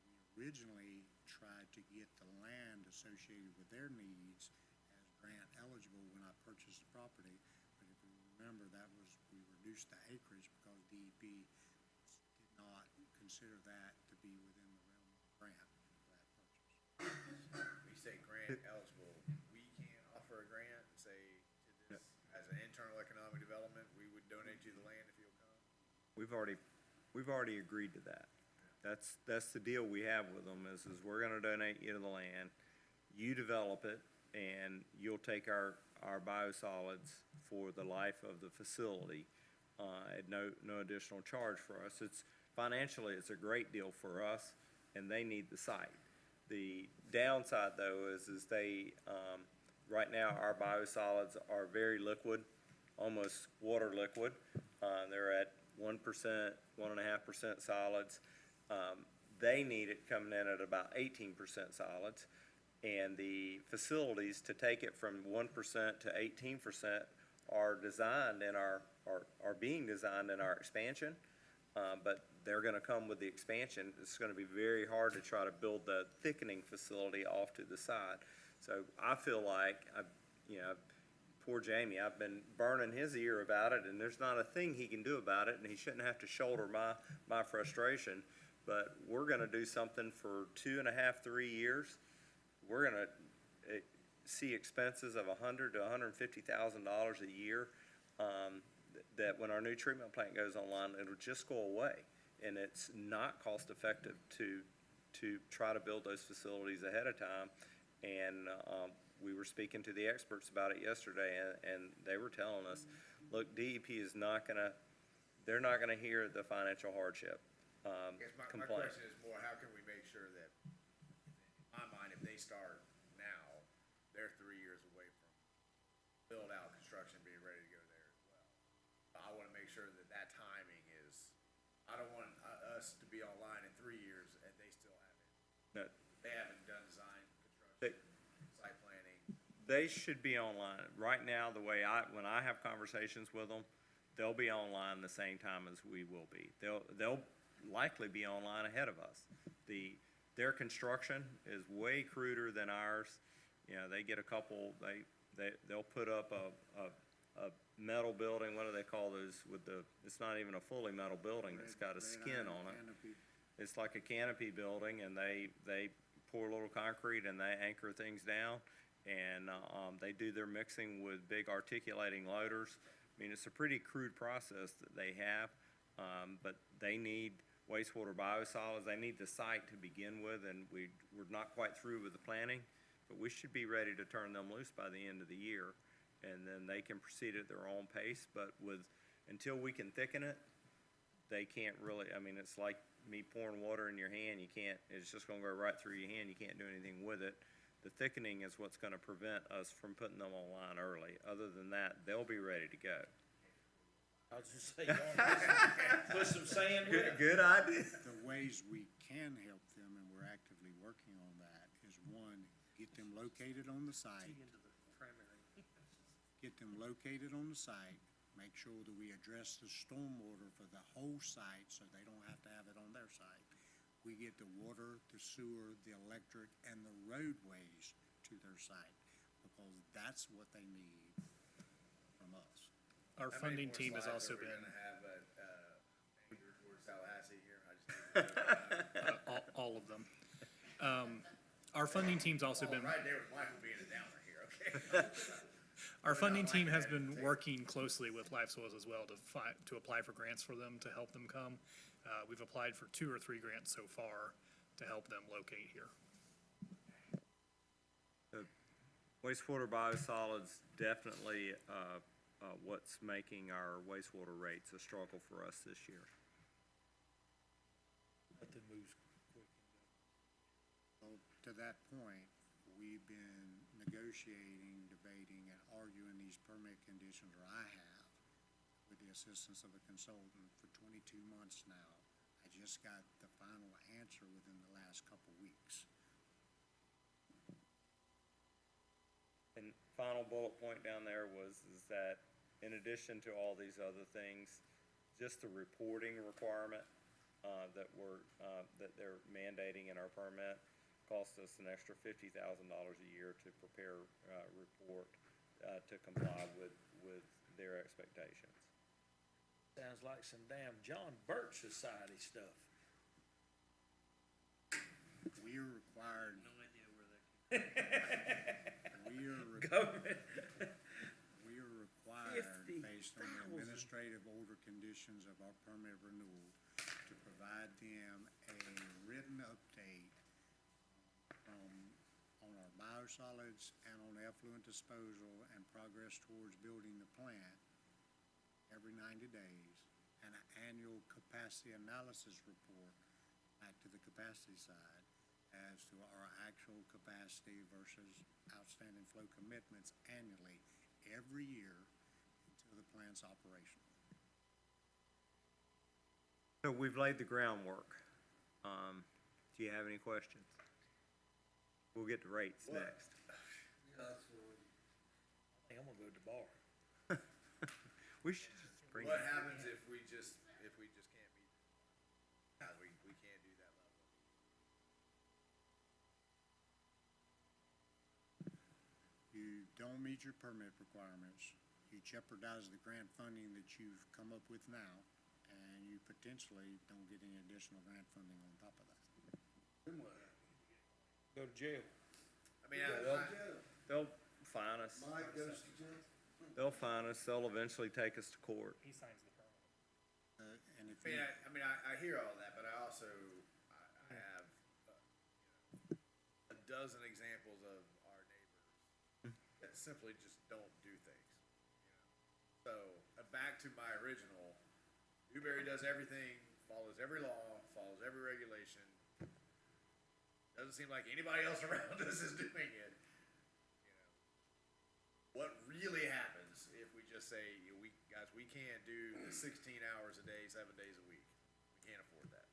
We originally tried to get the land associated with their needs as grant eligible when I purchased the property. But if you remember, that was, we reduced the acreage because DEP did not consider that to be within the realm of the grant for that purchase. We say grant eligible, we can't offer a grant and say to this, as an internal economic development, we would donate you the land if you'll come. We've already agreed to that. That's the deal we have with them, is we're gonna donate you the land, you develop it, and you'll take our biosolids for the life of the facility, at no additional charge for us. Financially, it's a great deal for us, and they need the site. The downside, though, is they, right now, our biosolids are very liquid, almost water liquid. They're at 1%, 1.5% solids. They need it coming in at about 18% solids. And the facilities to take it from 1% to 18% are designed in are being designed in our expansion. But they're gonna come with the expansion. It's gonna be very hard to try to build the thickening facility off to the side. So I feel like, poor Jamie, I've been burning his ear about it, and there's not a thing he can do about it, and he shouldn't have to shoulder my frustration. But we're gonna do something for 2.5, 3 years. We're gonna see expenses of $100,000 to $150,000 a year, that when our new treatment plant goes online, it'll just go away. And it's not cost effective to try to build those facilities ahead of time. And, we were speaking to the experts about it yesterday, and they were telling us, look, DEP is they're not gonna hear the financial hardship, I guess my complaint. question is more, how can we make sure that, in my mind, if they start now, they're 3 years away from build-out construction being ready to go there as well. I wanna make sure that timing is, I don't want us to be online in 3 years and they still haven't. No, They haven't done design, construction, site planning. they should be online. Right now, when I have conversations with them, they'll be online the same time as we will be. They'll likely be online ahead of us. Their construction is way cruder than ours. They get a couple, they'll put up a metal building, what do they call those it's not even a fully metal building, it's got a skin on it. Canopy. It's like a canopy building, and they pour a little concrete and they anchor things down, and, they do their mixing with big articulating loaders. I mean, it's a pretty crude process that they have, but they need wastewater biosolids. They need the site to begin with, and we're not quite through with the planning, but we should be ready to turn them loose by the end of the year, and then they can proceed at their own pace. But until we can thicken it, they can't really, it's like me pouring water in your hand. It's just gonna go right through your hand. You can't do anything with it. The thickening is what's gonna prevent us from putting them online early. Other than that, they'll be ready to go. I was just saying, put some sand with it. Good idea. The ways we can help them, and we're actively working on that, is one, get them located on the site. Get them located on the site, make sure that we address the stormwater for the whole site so they don't have to have it on their site. We get the water, the sewer, the electric, and the roadways to their site, because that's what they need from us. Our How many funding more team has slides also are we been, gonna have anchored towards Tallahassee here? I just need to all of them. Our funding team's also been, right there with Michael being a downer here, okay? our funding team has been working closely with Life Soils as well to apply for grants for them to help them come. We've applied for 2 or 3 grants so far to help them locate here. Wastewater biosolids definitely, what's making our wastewater rates a struggle for us this year. Nothing moves quick. So to that point, we've been negotiating, debating, and arguing these permit conditions, or I have, with the assistance of a consultant for 22 months now. I just got the final answer within the last couple weeks. And final bullet point down there is that in addition to all these other things, just the reporting requirement, that they're mandating in our permit costs us an extra $50,000 a year to prepare, report, to comply with their expectations. Sounds like some damn John Birch Society stuff. We are required, No idea where that came we are, re- Government. we are required, based on the 50,000. administrative order conditions of our permit renewal, to provide them a written update on our biosolids and on effluent disposal and progress towards building the plant every 90 days, and an annual capacity analysis report back to the capacity side as to our actual capacity versus outstanding flow commitments annually, every year until the plant's operational. So we've laid the groundwork. Do you have any questions? We'll get to rates What? next. I think I'm gonna go to the bar. We should just bring. What happens if we just can't meet? We can't do that level. You don't meet your permit requirements, you jeopardize the grant funding that you've come up with now, and you potentially don't get any additional grant funding on top of that. Go to jail. I mean, They'll fine us. Mike goes to jail. They'll fine us. They'll eventually take us to court. He signs the permit. And if I you, mean, I hear all that, but I also, I have, a dozen examples of our neighbors that simply just don't do things, So, back to my original, Newberry does everything, follows every law, follows every regulation. Doesn't seem like anybody else around us is doing it. What really happens if we just say, we can't do the 16 hours a day, 7 days a week? We can't afford that.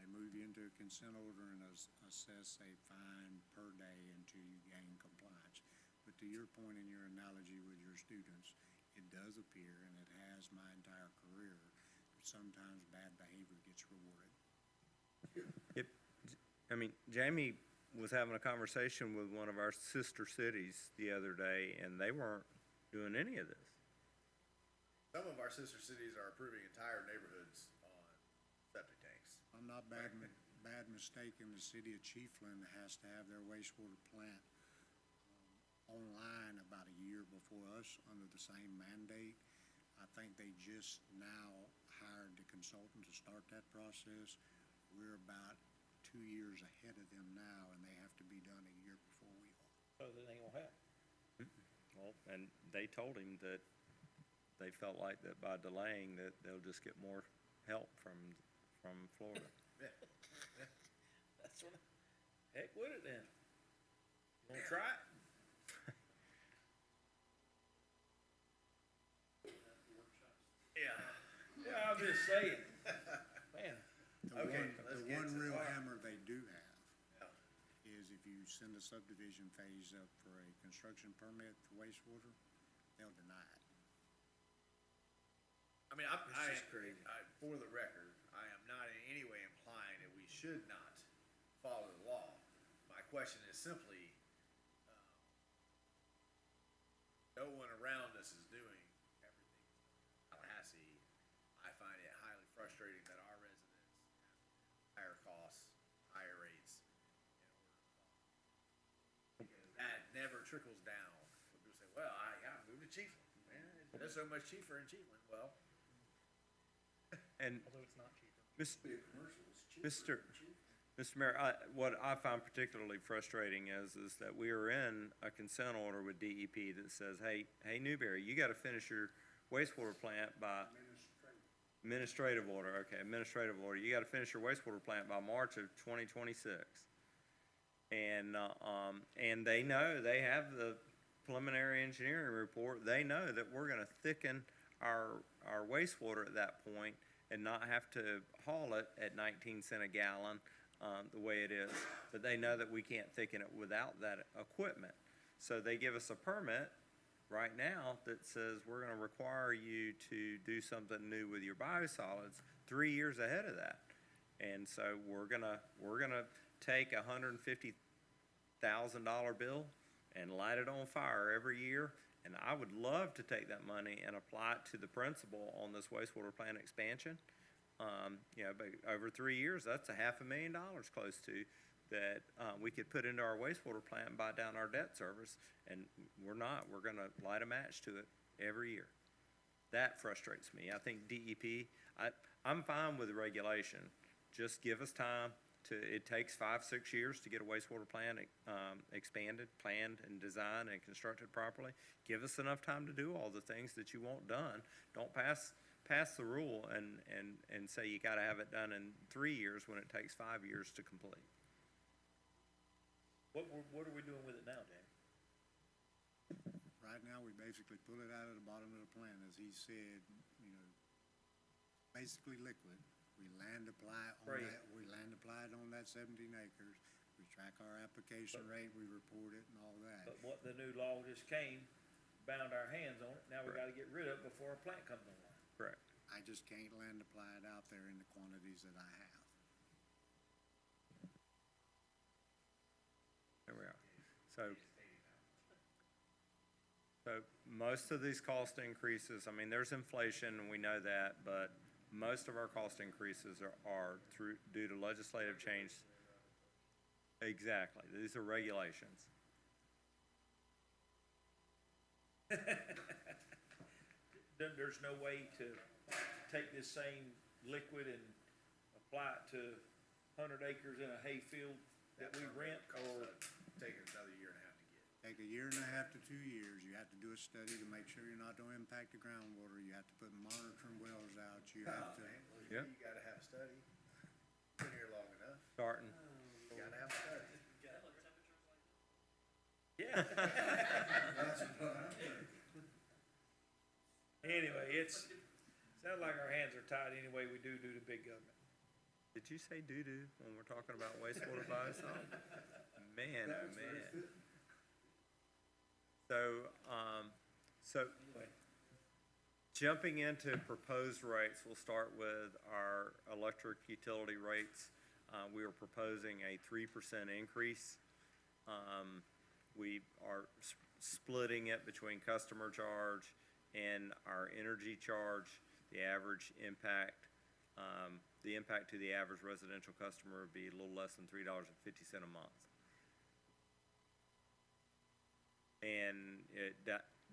they move you into a consent order and assess a fine per day until you gain compliance. But to your point in your analogy with your students, it does appear, and it has my entire career, that sometimes bad behavior gets rewarded. I mean, Jamie was having a conversation with one of our sister cities the other day, and they weren't doing any of this. Some of our sister cities are approving entire neighborhoods on septic tanks. I'm not bad mistaken, the city of Chiefland has to have their wastewater plant online about a year before us under the same mandate. I think they just now hired the consultant to start that process. We're about 2 years ahead of them now, and they have to be done a year before we are. So that ain't gonna happen. Well, and they told him that they felt like that by delaying that they'll just get more help from Florida. Yeah. That's what, heck with it then. You wanna try it? Yeah, I'm just saying, man, Okay, let's The get one to real the- hammer they do have Yeah. is if you send a subdivision phase up for a construction permit for wastewater, they'll deny it. I mean, It's just crazy. for the record, I am not in any way implying that we should not follow the law. My question is simply, no one around us is doing everything in Tallahassee. I find it highly frustrating that our residents have higher costs, higher rates in order to follow. That never trickles down. People say, well, I moved to Chiefland. Man, it's so much cheaper in Chiefland. Well, And Although it's not cheaper. Mr. Mayor, what I find particularly frustrating is that we are in a consent order with DEP that says, hey, Newberry, you gotta finish your wastewater plant by. Administrative order, okay, administrative order, you gotta finish your wastewater plant by March of 2026. And they know, they have the preliminary engineering report, they know that we're gonna thicken our wastewater at that point and not have to haul it at 19 cents a gallon, the way it is. But they know that we can't thicken it without that equipment. So they give us a permit right now that says we're gonna require you to do something new with your biosolids 3 years ahead of that. And so we're gonna take $150,000 bill and light it on fire every year. And I would love to take that money and apply it to the principal on this wastewater plant expansion. But over 3 years, that's $500,000 close to that we could put into our wastewater plant and buy down our debt service. And we're not. We're gonna light a match to it every year. That frustrates me. I think DEP, I'm fine with the regulation. Just give us time it takes 5-6 years to get a wastewater plant expanded, planned and designed and constructed properly. Give us enough time to do all the things that you want done. Don't pass the rule and say you gotta have it done in 3 years when it takes 5 years to complete. What are we doing with it now, Danny? Right now, we basically pull it out of the bottom of the plant, as he said, basically liquid. We land apply Right. it on that 17 acres. We track our application rate, we report it and all that. But what the new law just came, bound our hands on it, now we Correct. gotta get rid of it before our plant comes online. Correct. I just can't land apply it out there in the quantities that I have. There we are. So most of these cost increases, I mean, there's inflation, and we know that, but most of our cost increases are due to legislative change. Exactly. These are regulations. There's no way to take this same liquid and apply it to 100 acres in a hay field that we rent, or Take it another year and a half to get. Take 1.5 to 2 years. You have to do a study to make sure you're not gonna impact the groundwater. You have to put monitoring wells out. You have to. Yeah. You gotta have a study. Been here long enough. Starting. You gotta have a study. yeah. Anyway, sounds like our hands are tied any way we do to big government. Did you say doo-doo when we're talking about wastewater biosol? Man, oh man. So jumping into proposed rates, we'll start with our electric utility rates. We are proposing a 3% increase. We are splitting it between customer charge and our energy charge. The average impact, the impact to the average residential customer would be a little less than $3.50 a month. And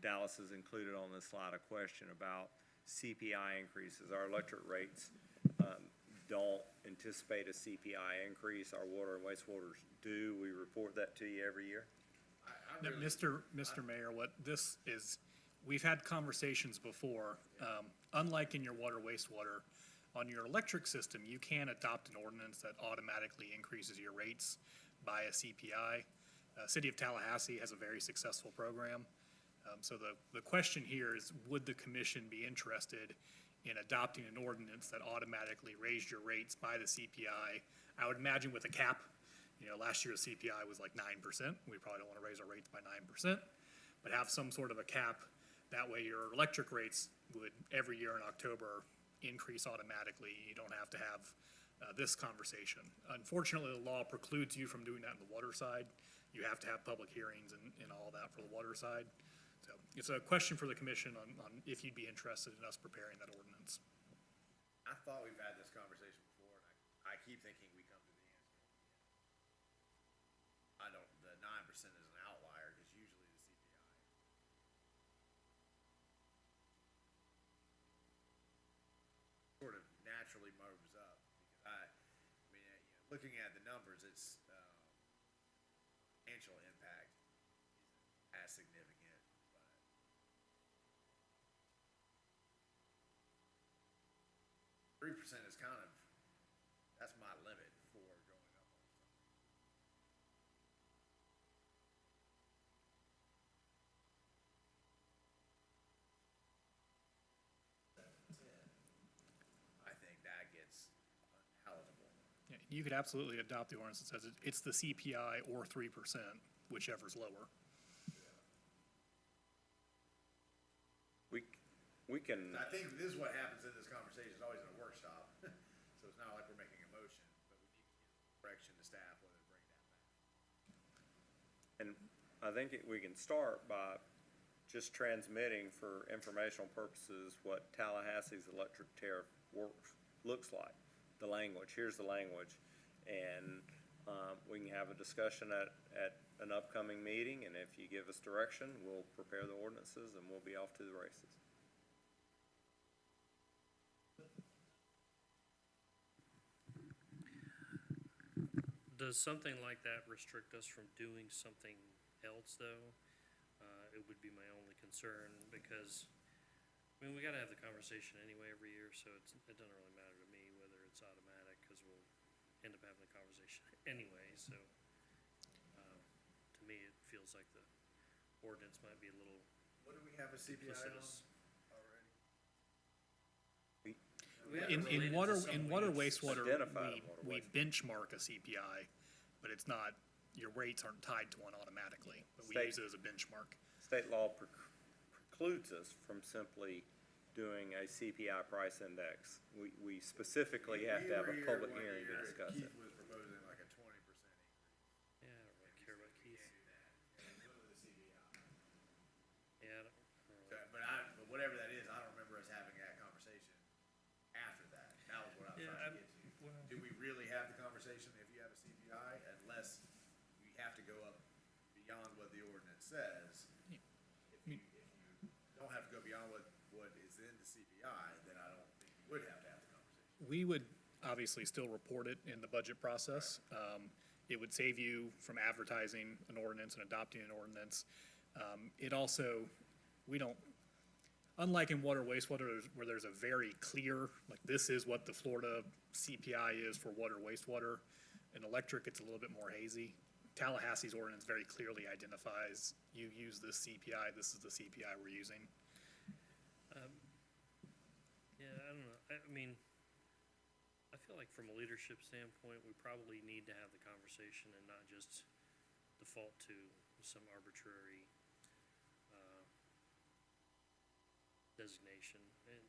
Dallas has included on this slide a question about CPI increases. Our electric rates don't anticipate a CPI increase. Our water and wastewaters do. We report that to you every year. Now, Mr. Mayor, what this is, we've had conversations before. Unlike in your water wastewater, on your electric system, you can adopt an ordinance that automatically increases your rates by a CPI. City of Tallahassee has a very successful program. So the question here is, would the commission be interested in adopting an ordinance that automatically raised your rates by the CPI? I would imagine with a cap. Last year's CPI was like 9%. We probably don't want to raise our rates by 9%, but have some sort of a cap. That way your electric rates would every year in October increase automatically. You don't have to have this conversation. Unfortunately, the law precludes you from doing that in the water side. You have to have public hearings and all that for the water side. So it's a question for the commission on if you'd be interested in us preparing that ordinance. I thought we've had this conversation before, and I keep thinking we come to the answer. The 9% is an outlier, because usually the CPI sort of naturally moves up, because looking at the numbers, it's, financial impact isn't as significant, but 3% is that's my limit for going up on something. You could absolutely adopt the ordinance that says it's the CPI or 3%, whichever's lower. We can, I think this is what happens in this conversation, it's always in a workshop, so it's not like we're making a motion, but we need to give direction to staff whether to bring that back. and I think we can start by just transmitting for informational purposes what Tallahassee's electric tariff looks like. The language, here's the language. And, we can have a discussion at an upcoming meeting, and if you give us direction, we'll prepare the ordinances and we'll be off to the races. Does something like that restrict us from doing something else, though? It would be my only concern, because, I mean, we gotta have the conversation anyway every year, so it doesn't really matter to me whether it's automatic, cause we'll end up having the conversation anyway, so, to me, it feels like the ordinance might be a little What do we have a CPI on duplicitous. already? We haven't In related to water, something in water that's wastewater, identified water we waste. benchmark a CPI, but it's not, your rates aren't tied to one automatically, but we State- use it as a benchmark. State law precludes us from simply doing a CPI price index. We specifically have to have a public hearing to discuss it. Keith was proposing like a 20% increase. Yeah, I don't really care about Keith. Literally the CPI. Yeah, I don't So, really. but whatever that is, I don't remember us having that conversation after that. That was what I was Yeah, trying to get to. Do we really have the conversation if you have a CPI, unless we have to go up beyond what the ordinance says? If you don't have to go beyond what is in the CPI, then I don't think you would have to have the conversation. We would obviously still report it in the budget process. It would save you from advertising an ordinance and adopting an ordinance. It also, we don't, unlike in water wastewater, where there's a very clear, like, this is what the Florida CPI is for water wastewater. In electric, it's a little bit more hazy. Tallahassee's ordinance very clearly identifies, you use this CPI, this is the CPI we're using. Yeah, I don't know, I mean, I feel like from a leadership standpoint, we probably need to have the conversation and not just default to some arbitrary, designation. And,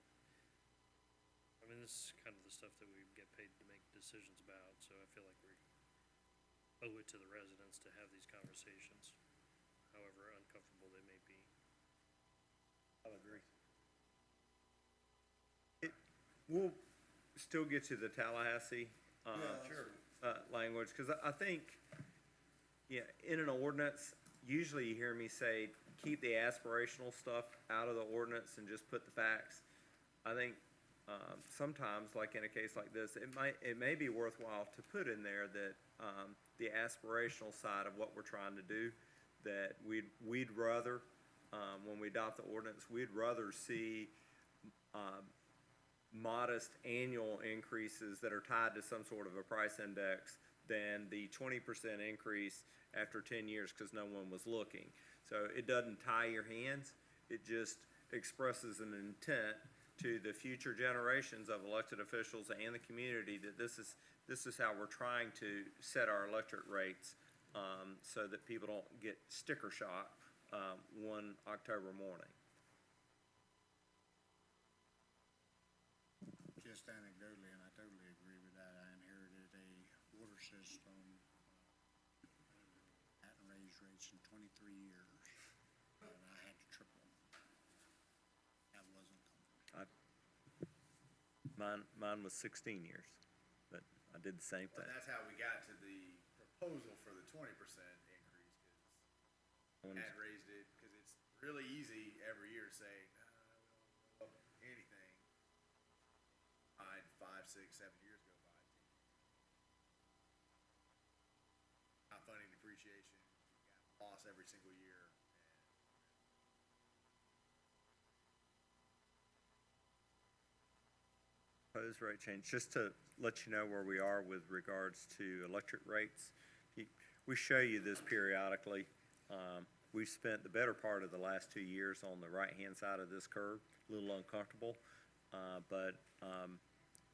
I mean, this is kind of the stuff that we get paid to make decisions about, so I feel like we owe it to the residents to have these conversations, however uncomfortable they may be. I'll agree. We'll still get you the Tallahassee, language, cause I think, yeah, in an ordinance, usually you hear me say, keep the aspirational stuff out of the ordinance and just put the facts. I think, sometimes, like in a case like this, it may be worthwhile to put in there that, the aspirational side of what we're trying to do, that we'd rather, when we adopt the ordinance, we'd rather see, modest annual increases that are tied to some sort of a price index than the 20% increase after 10 years because no one was looking. So it doesn't tie your hands, it just expresses an intent to the future generations of elected officials and the community that this is how we're trying to set our electric rates, so that people don't get sticker shock, one October morning. Just anecdotally, and I totally agree with that, I inherited a water system, hadn't raised rates in 23 years, and I had to triple them. That wasn't coming. Mine was 16 years, but I did the same But thing. that's how we got to the proposal for the 20% increase, because we had raised it, because it's really easy every year to say, no, we don't go up anything. 5, 6, 7 years go by. Not funding depreciation, you got loss every single year. Proposed rate change, just to let you know where we are with regards to electric rates. We show you this periodically. We've spent the better part of the last 2 years on the right-hand side of this curve, a little uncomfortable. But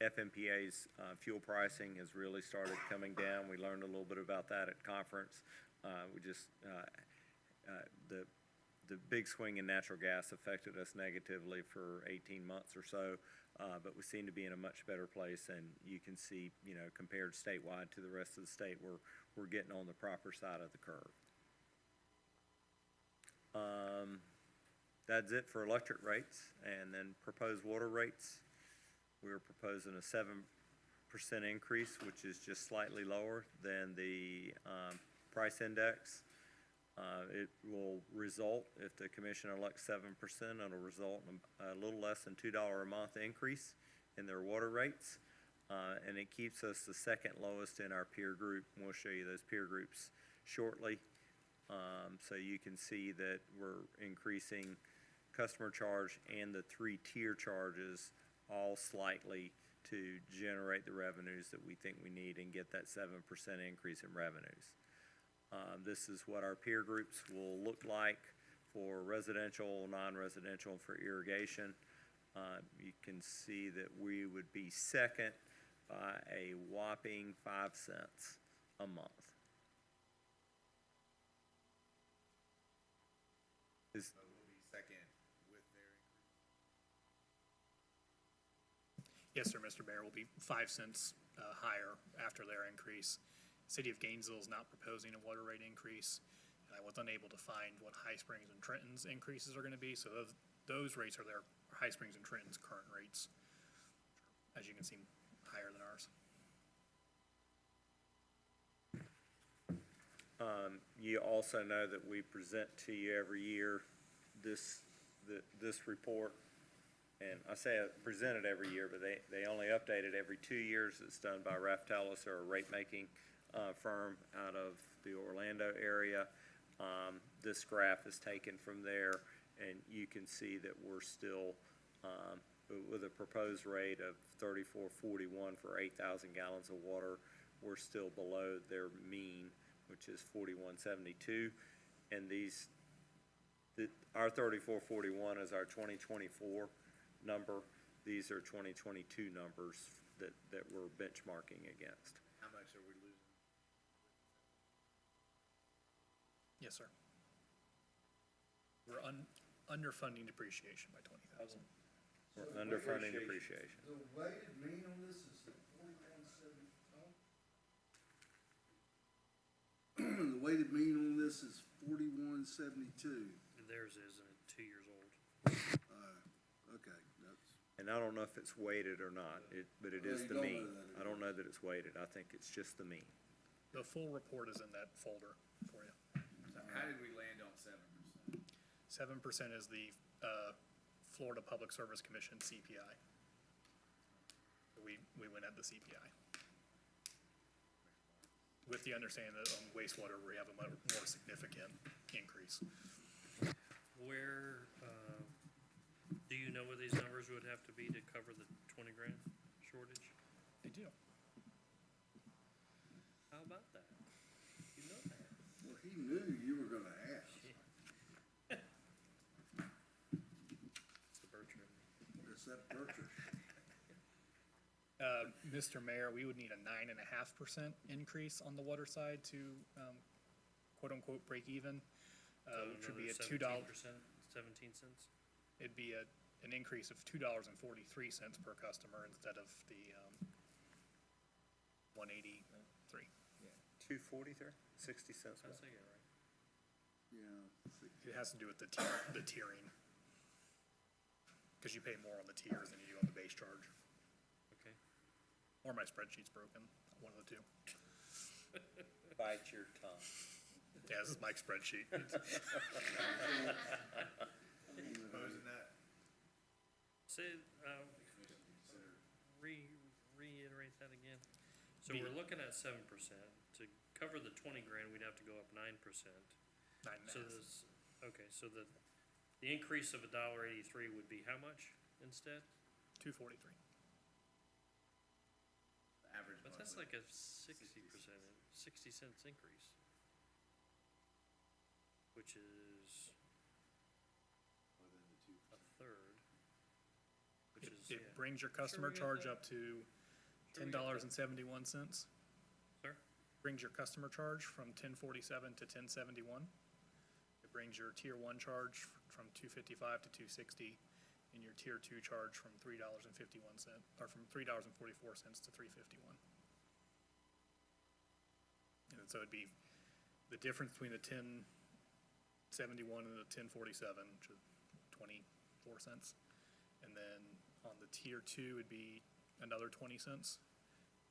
FMPA's fuel pricing has really started coming down. We learned a little bit about that at conference. The big swing in natural gas affected us negatively for 18 months or so, but we seem to be in a much better place, and you can see, compared statewide to the rest of the state, we're getting on the proper side of the curve. That's it for electric rates, and then proposed water rates. We're proposing a 7% increase, which is just slightly lower than the price index. It will result, if the commission elects 7%, it'll result in a little less than $2 a month increase in their water rates. And it keeps us the second lowest in our peer group. And we'll show you those peer groups shortly. So you can see that we're increasing customer charge and the 3-tier charges all slightly to generate the revenues that we think we need and get that 7% increase in revenues. This is what our peer groups will look like for residential, non-residential, and for irrigation. You can see that we would be second by a whopping 5 cents a month. We'll be second with their increase. Yes, sir, Mr. Mayor, will be 5 cents higher after their increase. City of Gainesville is not proposing a water rate increase, and I was unable to find what High Springs and Trenton's increases are gonna be, so those rates are their, High Springs and Trenton's current rates. As you can see, higher than ours. You also know that we present to you every year this report. And I say present it every year, but they only update it every 2 years. It's done by Raftellus, or a rate-making firm out of the Orlando area. This graph is taken from there, and you can see that we're still, with a proposed rate of $34.41 for 8,000 gallons of water, we're still below their mean, which is $41.72. And our $34.41 is our 2024 number. These are 2022 numbers that we're benchmarking against. How much are we losing? Yes, sir. We're underfunding depreciation by 20,000. We're underfunding depreciation. The weighted mean on this is 41.70. The weighted mean on this is 41.72. Theirs isn't 2 years old. Okay, that's. And I don't know if it's weighted or not, but it Well, is you the don't mean. know that it I don't know that it's weighted. I think it's just the mean. The full report is in that folder for you. So how did we land on 7%? 7% is the Florida Public Service Commission CPI. We went at the CPI. With the understanding that on wastewater, we have a much more significant increase. Where, do you know what these numbers would have to be to cover the 20 grand shortage? They do. How about that? You know that. Well, he knew you were gonna ask. It's the Bertrand. It's that purchase. Mr. Mayor, we would need a 9.5% increase on the water side to, quote-unquote, break even. Which would be a $2. 17 cents? It'd be an increase of $2.43 per customer instead of the 183. 243, 60 cents. Did I say it right? Yeah. It has to do with the tiering. Because you pay more on the tiers than you do on the base charge. Okay. Or my spreadsheet's broken, one of the two. Bite your tongue. Yeah, this is Mike's spreadsheet. Proposing that. Say, reiterate that again. So Be- we're looking at 7%. To cover the 20 grand, we'd have to go up 9%. 9.5. So this, okay, so the increase of $1.83 would be how much instead? 243. The average But that's monthly. like a 60%, 60 cents increase. Which is More than the 2%. a third, which is Yeah. It brings your customer we got charge that. up to Sure ten we got dollars that. and 71 cents. Sir? Brings your customer charge from 1047 to 1071. It brings your tier one charge from 255 to 260, and your tier two charge from $3.51, or from $3.44 to 351. And so it'd be the difference between the 1071 and the 1047, which is 24 cents. And then on the tier two, it'd be another 20 cents.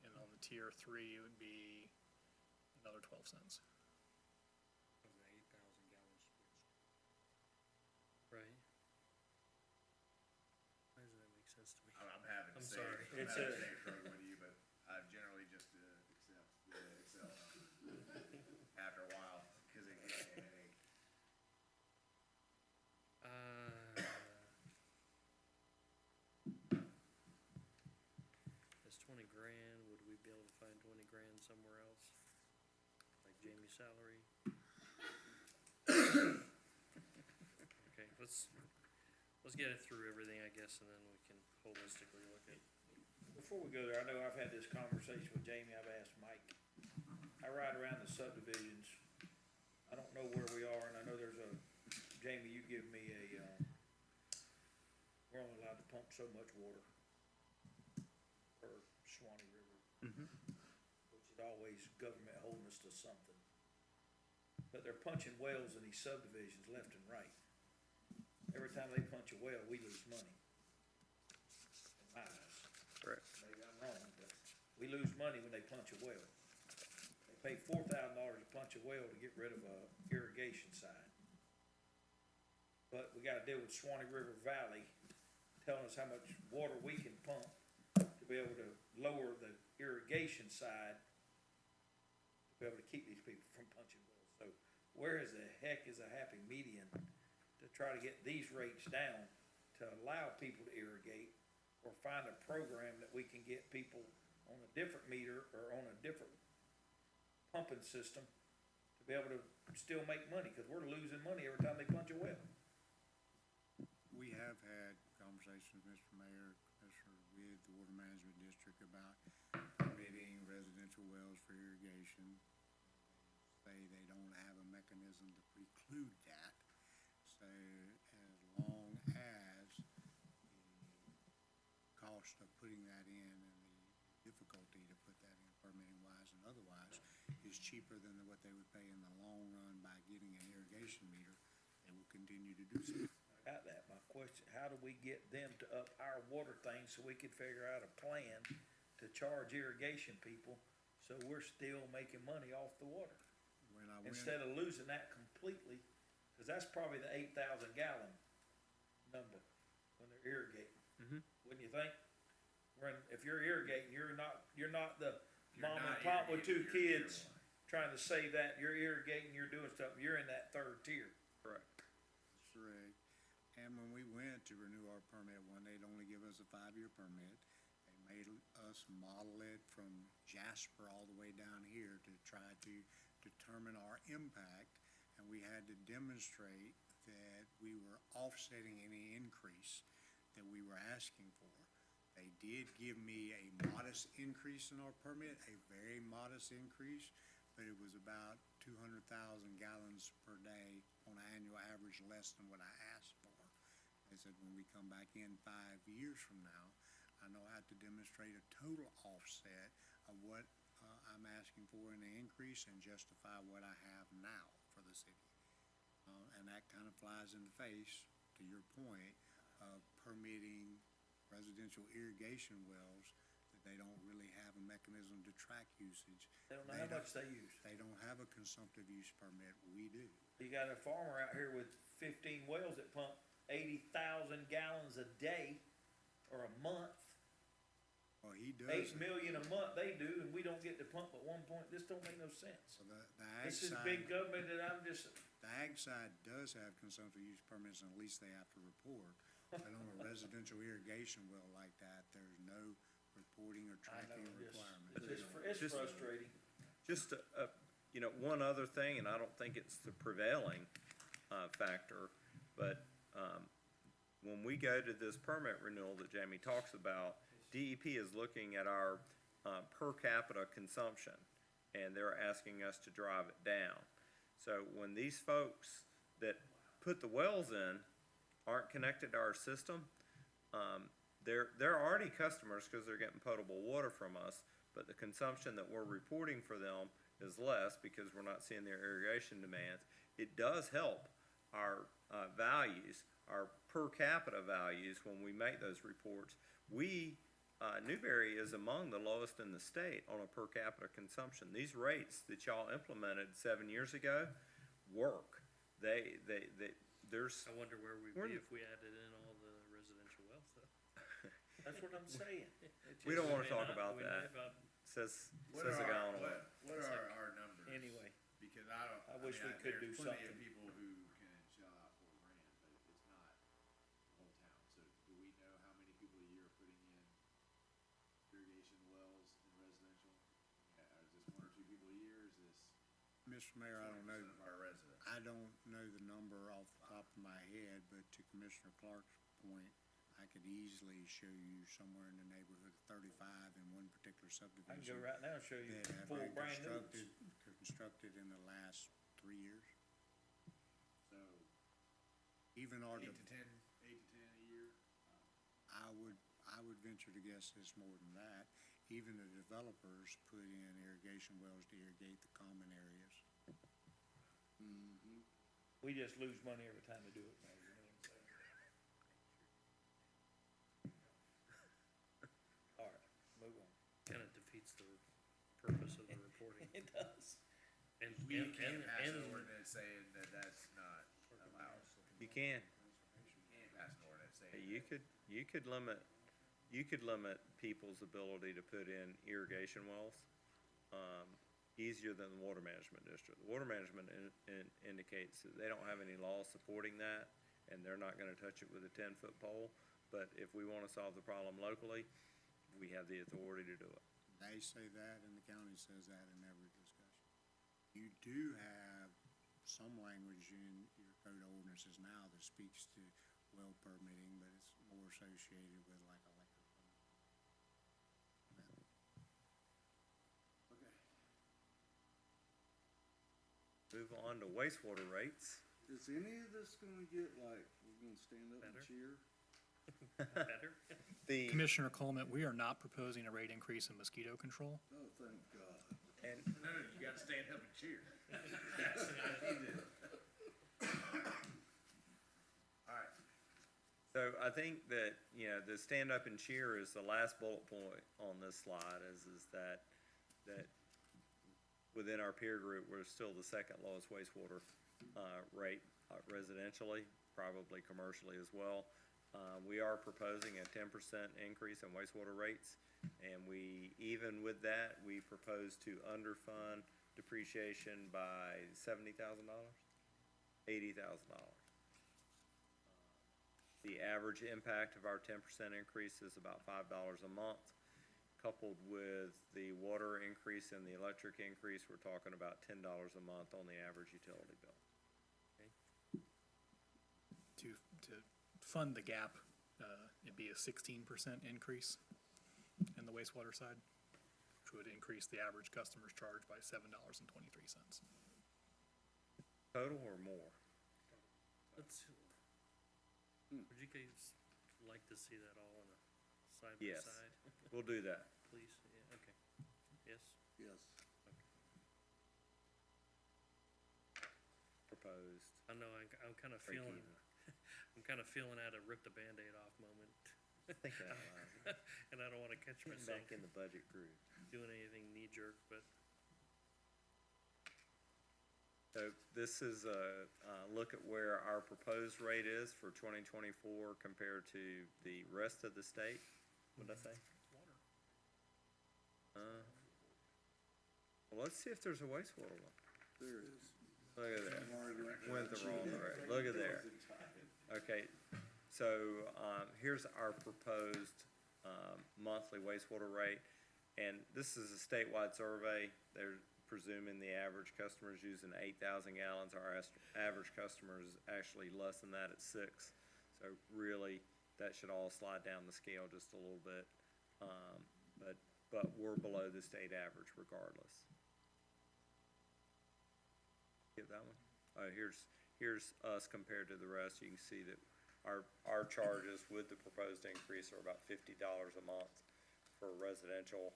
And on the tier three, it would be another 12 cents. Right. Why doesn't that make sense to me? I'm having I'm the sorry. same, I'm It's having a- the same struggle with you, but I generally just accept the Excel after a while, cause it gives me a headache. It's 20 grand, would we be able to find 20 grand somewhere else? Like Jamie's salary? Okay, let's get it through everything, I guess, and then we can holistically look at. Before we go there, I know I've had this conversation with Jamie, I've asked Mike. I ride around the subdivisions, I don't know where we are, and I know there's a, Jamie, you give me a, we're only allowed to pump so much water per Swanee River. Which is always government holding us to something. But they're punching wells in these subdivisions left and right. Every time they punch a well, we lose money. In my eyes. Correct. Maybe I'm wrong, but we lose money when they punch a well. They pay $4,000 to punch a well to get rid of a irrigation side. But we gotta deal with Swanee River Valley telling us how much water we can pump to be able to lower the irrigation side, to be able to keep these people from punching wells. So where is the heck is a happy median to try to get these rates down to allow people to irrigate, or find a program that we can get people on a different meter or on a different pumping system to be able to still make money, cause we're losing money every time they punch a well. We have had conversations, Mr. Mayor, Commissioner, with the Water Management District about permitting residential wells for irrigation. Say they don't have a mechanism to preclude that. So as long as the cost of putting that in and the difficulty to put that in permitting wise and otherwise is cheaper than what they would pay in the long run by getting an irrigation meter, they will continue to do so. I got that. My question, how do we get them to up our water thing so we could figure out a plan to charge irrigation people so we're still making money off the water? When I went, Instead of losing that completely, cause that's probably the 8,000 gallon number when they're irrigating. Wouldn't you think? If you're irrigating, you're not the You're mom and not pop with two irrigating, you're kids tier one. trying to save that. You're irrigating, you're doing stuff, you're in that third tier. Correct. that's correct. And when we went to renew our permit, they'd only give us a 5-year permit. They made us model it from Jasper all the way down here to try to determine our impact. And we had to demonstrate that we were offsetting any increase that we were asking for. They did give me a modest increase in our permit, a very modest increase, but it was about 200,000 gallons per day on an annual average, less than what I asked for. They said, when we come back in 5 years from now, I know I have to demonstrate a total offset of what I'm asking for in the increase and justify what I have now for the city. And that kind of flies in the face, to your point, of permitting residential irrigation wells that they don't really have a mechanism to track usage. They don't know how much they use. They don't have a consumptive use permit, we do. You got a farmer out here with 15 wells that pump 80,000 gallons a day or a month. Well, he does. 8 million a month they do, and we don't get to pump at one point. This don't make no sense. So the ag This is side, big government that I'm just, the ag side does have consumptive use permits, and at least they have to report. But on a residential irrigation well like that, there's no reporting or I know, tracking just, requirement. it's Just- frustrating. Just, one other thing, and I don't think it's the prevailing, factor, but, when we go to this permit renewal that Jamie talks about, DEP is looking at our, per capita consumption, and they're asking us to drive it down. So when these folks that put the wells in aren't connected to our system, they're already customers because they're getting potable water from us, but the consumption that we're reporting for them is less because we're not seeing their irrigation demands. It does help our values, our per capita values when we make those reports. Newberry is among the lowest in the state on a per capita consumption. These rates that y'all implemented 7 years ago work. There's, I wonder where we'd We're- be if we added in all the residential wells though. That's what I'm saying. we don't wanna We may talk not- about we may that. not- Says What a are guy our, on a well. what are our numbers? Anyway, Because I don't. I wish mean, we could there's do plenty of something. people who can shell out $4,000, but it's not the whole town. So do we know how many people a year are putting in irrigation wells in residential? Is this one or two people a year? Is this Mr. Mayor, I don't know, 20% of our residents? I don't know the number off the top of my head, but to Commissioner Clark's point, I could easily show you somewhere in the neighborhood of 35 in one particular I can subdivision. go right now and show you That have 4 been brand new constructed in the last 3 years. So Even our, 8 to 10 a year? I would venture to guess it's more than that. Even the developers put in irrigation wells to irrigate the common areas. Mm-hmm. We just lose money every time we do it, Mayor, you know what I'm saying? All right, move on. Kinda defeats the purpose of the reporting. It does. And, We and, can't pass and, an ordinance saying that that's not allowed. You can. You can't pass an ordinance saying. You could limit people's ability to put in irrigation wells, easier than the water management district. The water management indicates that they don't have any laws supporting that, and they're not gonna touch it with a 10-foot pole. But if we wanna solve the problem locally, we have the authority to do it. They say that, and the county says that in every discussion. You do have some language in your code of ordinances now that speaks to well permitting, but it's more associated with like electric. Okay. Move on to wastewater rates. Is any of this gonna get like, we're gonna stand up and Better? cheer? better. The, Commissioner Coleman, we are not proposing a rate increase in mosquito control. Oh, thank God. and No, you gotta stand up and cheer. All right. so I think that, the stand up and cheer is the last bullet point on this slide is that within our peer group, we're still the second lowest wastewater, rate residentially, probably commercially as well. We are proposing a 10% increase in wastewater rates, and even with that, we propose to underfund depreciation by $70,000, $80,000. The average impact of our 10% increase is about $5 a month. Coupled with the water increase and the electric increase, we're talking about $10 a month on the average utility bill. To fund the gap, it'd be a 16% increase in the wastewater side, which would increase the average customer's charge by $7.23. Total or more? Let's, would you guys like to see that all on a side by Yes. side? We'll do that. Please, yeah, okay. Yes? Yes. Proposed. I know, I'm kinda Break feeling, even. I'm kinda feeling at a rip the Band-Aid off moment. Thinking out loud. And I don't wanna catch Getting myself back in the budget groove. doing anything knee-jerk, but So this is a look at where our proposed rate is for 2024 compared to the rest of the state. What'd I say? water. Well, let's see if there's a wastewater one. There is. Look at that. I'm already Went the wrong direction. Look at there. Okay, so, here's our proposed, monthly wastewater rate. And this is a statewide survey. They're presuming the average customer is using 8,000 gallons. Our average customer is actually less than that at 6. So So really, that should all slide down the scale just a little bit. But we're below the state average regardless. Get that one? Here's us compared to the rest. You can see that our charges with the proposed increase are about $50 a month for residential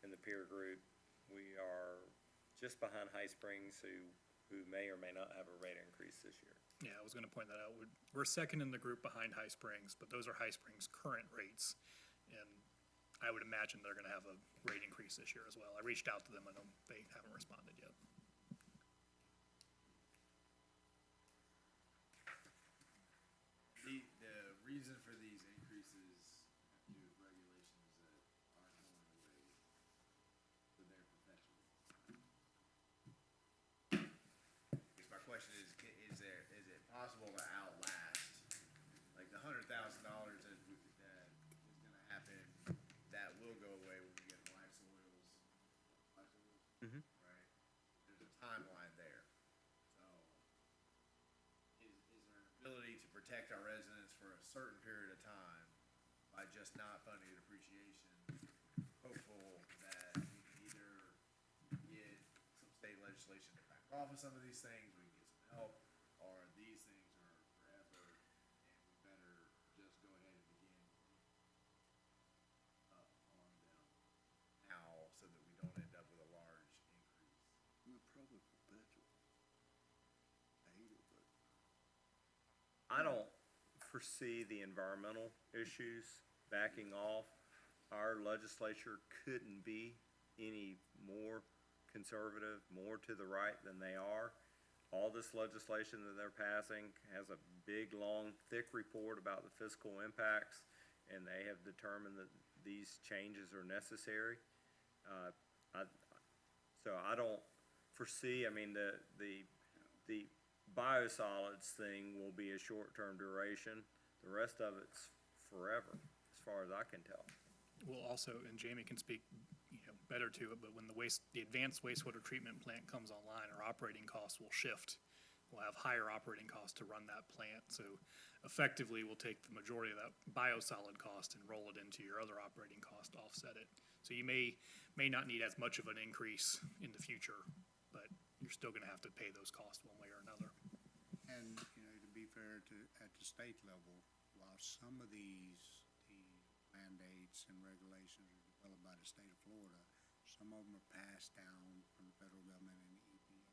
in the peer group. We are just behind High Springs, who may or may not have a rate increase this year. Yeah, I was gonna point that out. We're second in the group behind High Springs, but those are High Springs' current rates. And I would imagine they're gonna have a rate increase this year as well. I reached out to them, I know they haven't responded yet. The reason for these increases have to do with regulations that aren't going away, so they're perpetual. I guess my question is it possible to outlast, like the $100,000 that is gonna happen, that will go away when we get live soils? Mhm. Right? There's a timeline there. So, is there an ability to protect our residents for a certain period of time by just not funding depreciation, hopeful that we can either get some state legislation to back off of some of these things, we can get some help, or these things are forever, and we better just go ahead and begin up on them now, so that we don't end up with a large increase. Well, probably perpetual. I hate it, but. I don't foresee the environmental issues backing off. Our legislature couldn't be any more conservative, more to the right than they are. All this legislation that they're passing has a big, long, thick report about the fiscal impacts, and they have determined that these changes are necessary. So I don't foresee, I mean, the biosolids thing will be a short-term duration. The rest of it's forever, as far as I can tell. Well, also, and Jamie can speak, better to it, but when the advanced wastewater treatment plant comes online, our operating costs will shift. We'll have higher operating costs to run that plant, so effectively, we'll take the majority of that biosolid cost and roll it into your other operating cost to offset it. So you may not need as much of an increase in the future, but you're still gonna have to pay those costs one way or another. And, to be fair at the state level, while some of these mandates and regulations are developed by the state of Florida, some of them are passed down from the federal government and the EPA.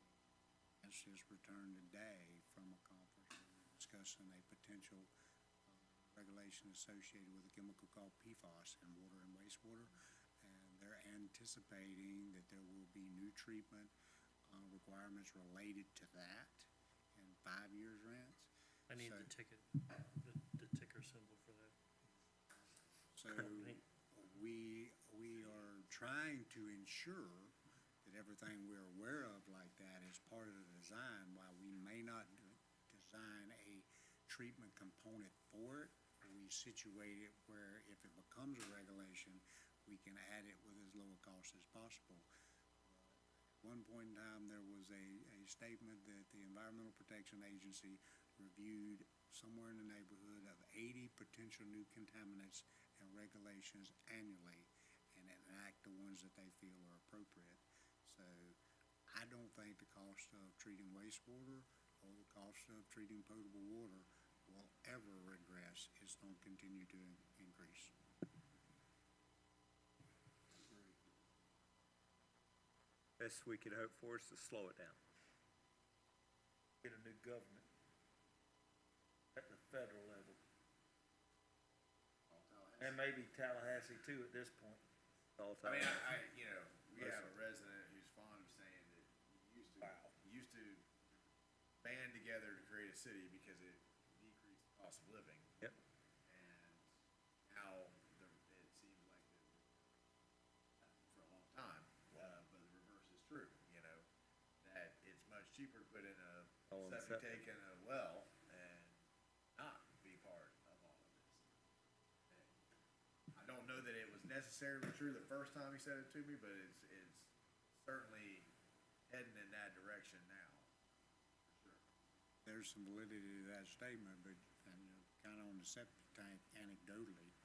It's just returned today from a conference where we're discussing a potential regulation associated with a chemical called PFAS in water and wastewater. And they're anticipating that there will be new treatment requirements related to that in 5 years rents. I need So- the ticket, the ticker symbol for that. So we are trying to ensure that everything we're aware of like that is part of the design. While we may not design a treatment component for it, we situate it where if it becomes a regulation, we can add it with as low a cost as possible. At one point in time, there was a statement that the Environmental Protection Agency reviewed somewhere in the neighborhood of 80 potential new contaminants and regulations annually and enact the ones that they feel are appropriate. So I don't think the cost of treating wastewater or the cost of treating potable water will ever regress. It's going to continue to increase. Best we could hope for is to slow it down. Get a new government at the federal level. And maybe Tallahassee too at this point. All I mean, time. we have a resident who's fond of saying that you used to band together to create a city because it decreased the cost of living. Yep. And now it seems like for a long time, but the reverse is true, that it's much cheaper to put in a septic tank and a well and not be part of all of this. I don't know that it was necessarily true the first time he said it to me, but it's certainly heading in that direction now, for sure. There's some validity to that statement, but, kinda on the septic tank anecdotally,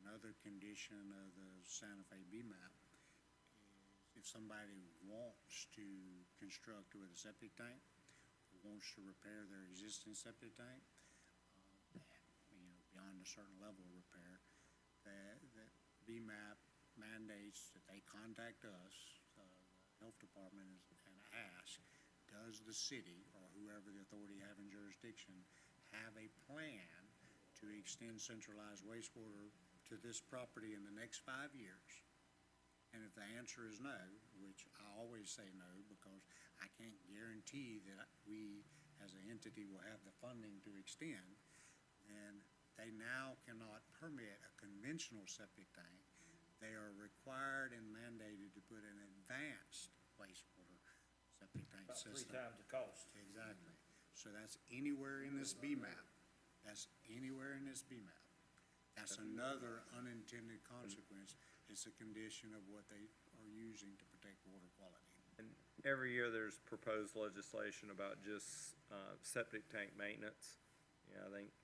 another condition of the Santa Fe BMAP is if somebody wants to construct with a septic tank, or wants to repair their existing septic tank, beyond a certain level of repair, that BMAP mandates that they contact us, the health department, and ask, does the city or whoever the authority having jurisdiction have a plan to extend centralized wastewater to this property in the next 5 years? And if the answer is no, which I always say no, because I can't guarantee that we as an entity will have the funding to extend, then they now cannot permit a conventional septic tank. They are required and mandated to put an advanced wastewater septic tank About 3 system. times the cost. Exactly. So that's anywhere in this BMAP. That's anywhere in this BMAP. That's another unintended consequence. It's a condition of what they are using to protect water quality. And every year there's proposed legislation about just, septic tank maintenance. I think,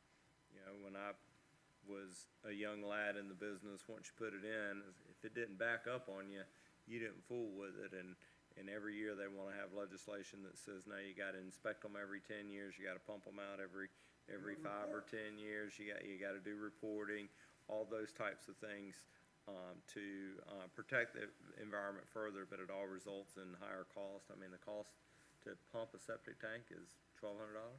when I was a young lad in the business, once you put it in, if it didn't back up on you, you didn't fool with it. And every year they wanna have legislation that says, no, you gotta inspect them every 10 years, you gotta pump them out every 5 or 10 years, you gotta do reporting, all those types of things, to protect the environment further, but it all results in higher cost. I mean, the cost to pump a septic tank is $1,200.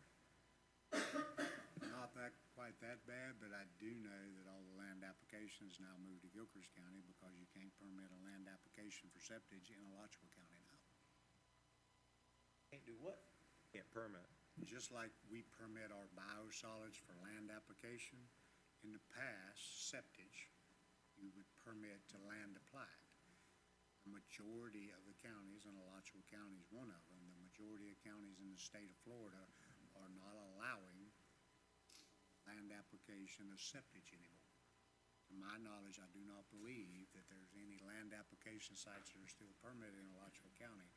Not quite that bad, but I do know that all the land applications now move to Gilchrist County because you can't permit a land application for septic in Alachua County now. Can't do what? Can't permit. Just like we permit our biosolids for land application, in the past, septic, you would permit to land applied. The majority of the counties, and Alachua County is one of them, the majority of counties in the state of Florida are not allowing land application of septic anymore. To my knowledge, I do not believe that there's any land application sites that are still permitted in Alachua County.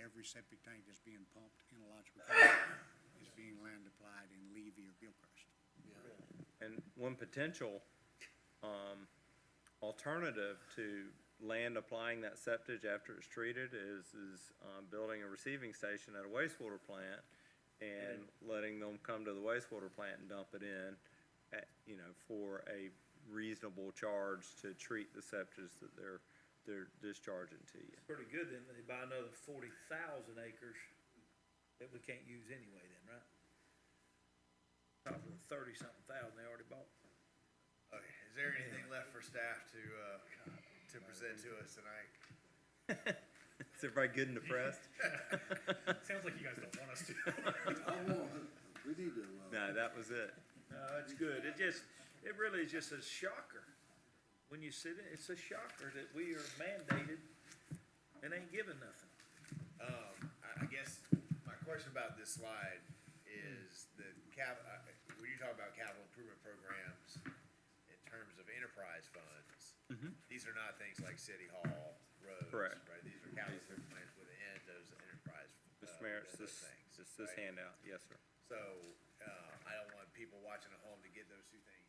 Every septic tank that's being pumped in Alachua County is being land applied in Levy or Gilchrist. And one potential, alternative to land applying that septic after it's treated is building a receiving station at a wastewater plant and letting them come to the wastewater plant and dump it in at, for a reasonable charge to treat the septic that they're discharging to you. Pretty good, then they buy another 40,000 acres that we can't use anyway then, right? Top of the 30-something thousand they already bought. Okay, is there anything left for staff to present to us tonight? Is everybody good and depressed? Sounds like you guys don't want us to. We need to, No, that was it. No, it's good. It really is just a shocker. When you sit in, it's a shocker that we are mandated and ain't given nothing. I guess my question about this slide is that when you talk about capital improvement programs in terms of enterprise funds, these are not things like City Hall, roads, Correct. right? These are capital improvement plans within those enterprise, Mr. Mayor, it's those this, things, this right? handout. Yes, sir. So, I don't want people watching at home to get those two things.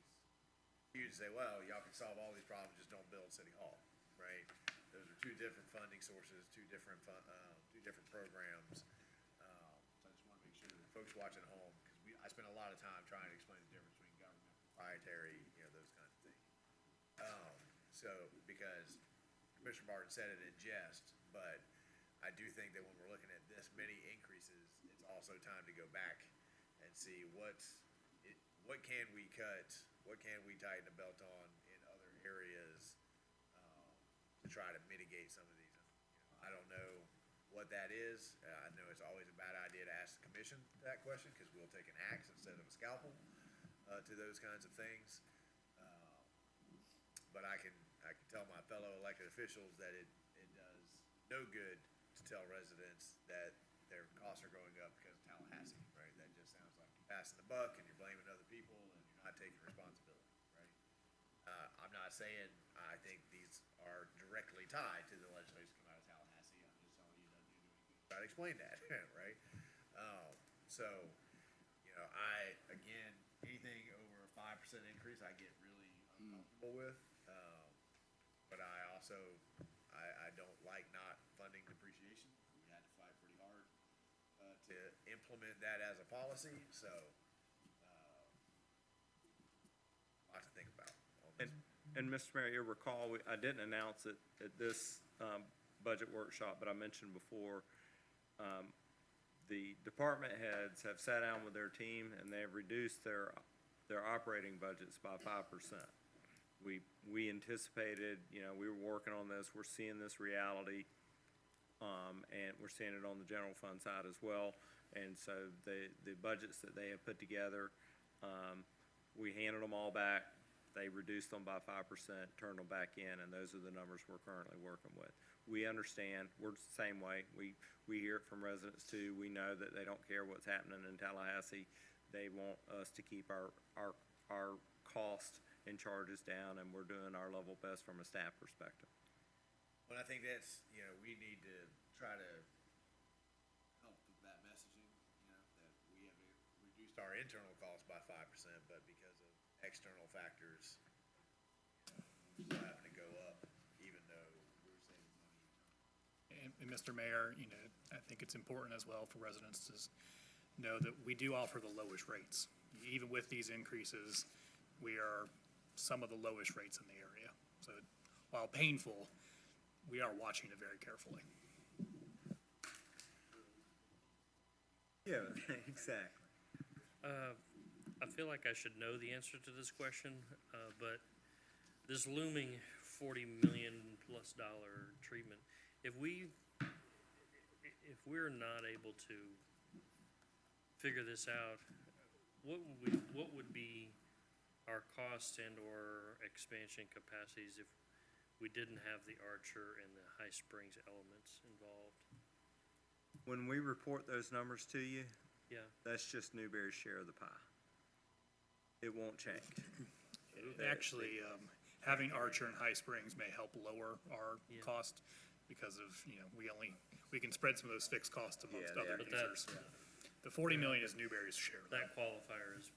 You to say, well, y'all can solve all these problems, just don't build City Hall, right? Those are two different funding sources, two different programs. So I just wanna make sure that folks watching at home, cause I spend a lot of time trying to explain the difference between government, proprietary, those kinds of things. Because Commissioner Barton said it in jest, but I do think that when we're looking at this many increases, it's also time to go back and see what can we cut, what can we tighten the belt on in other areas, to try to mitigate some of these. I don't know what that is. I know it's always a bad idea to ask the commission that question, cause we'll take an axe instead of a scalpel, to those kinds of things. But I can tell my fellow elected officials that it does no good to tell residents that their costs are going up because of Tallahassee, right? That just sounds like you're passing the buck and you're blaming other people and you're not taking responsibility, right? I'm not saying I think these are directly tied to the legislation coming out of Tallahassee. I'm just telling you that they're doing good. Try to explain that, right? So, again, anything over 5% increase I get really uncomfortable with. But I also, I don't like not funding depreciation. We had to fight pretty hard, to implement that as a policy, so, a lot to think about on this. And Mr. Mayor, you'll recall, I didn't announce it at this budget workshop, but I mentioned before, the department heads have sat down with their team and they have reduced their operating budgets by 5%. We anticipated, we were working on this, we're seeing this reality, and we're seeing it on the general fund side as well. And so the budgets that they have put together, we handed them all back. They reduced them by 5%, turned them back in, and those are the numbers we're currently working with. We understand, we're the same way. We hear it from residents too. We know that they don't care what's happening in Tallahassee. They want us to keep our cost and charges down, and we're doing our level best from a staff perspective. But I think that's, we need to try to help with that messaging, that we have reduced our internal costs by 5%, but because of external factors, we're having to go up, even though we're saving money. And Mr. Mayor, I think it's important as well for residents to know that we do offer the lowest rates. Even with these increases, we are some of the lowest rates in the area. So while painful, we are watching it very carefully. Yeah, exactly. I feel like I should know the answer to this question, but this looming $40 million plus treatment, if we're not able to figure this out, what would be our cost and or expansion capacities if we didn't have the Archer and the High Springs elements involved? When we report those numbers to you, Yeah, that's just Newberry's share of the pie. It won't change. Actually, having Archer and High Springs may help lower our Yeah. cost because of, we can spread some of those fixed costs amongst Yeah, other but users. The 40 million is Newberry's share. that qualifier is,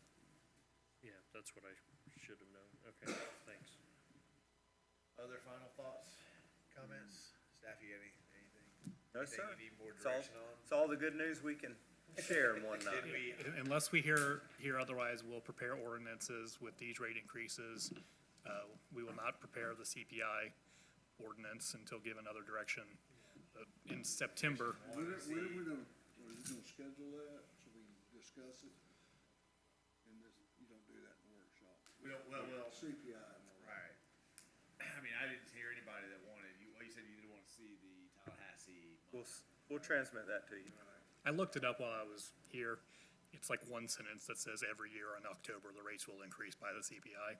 yeah, that's what I should have known. Okay, thanks. Other final thoughts, comments? Staff, you got anything? No, Anything sir. you need more It's all, direction on? it's all the good news we can share in one night. Did we, Unless we hear otherwise, we'll prepare ordinances with these rate increases. We will not prepare the CPI ordinance until given other direction. In September, When are we gonna schedule that, so we can discuss it? And this, you don't do that in the workshop. well, CPI and all that. right. I mean, I didn't hear anybody that wanted, you said you didn't want to see the Tallahassee. We'll transmit that to you. I looked it up while I was here. It's like one sentence that says every year in October, the rates will increase by the CPI.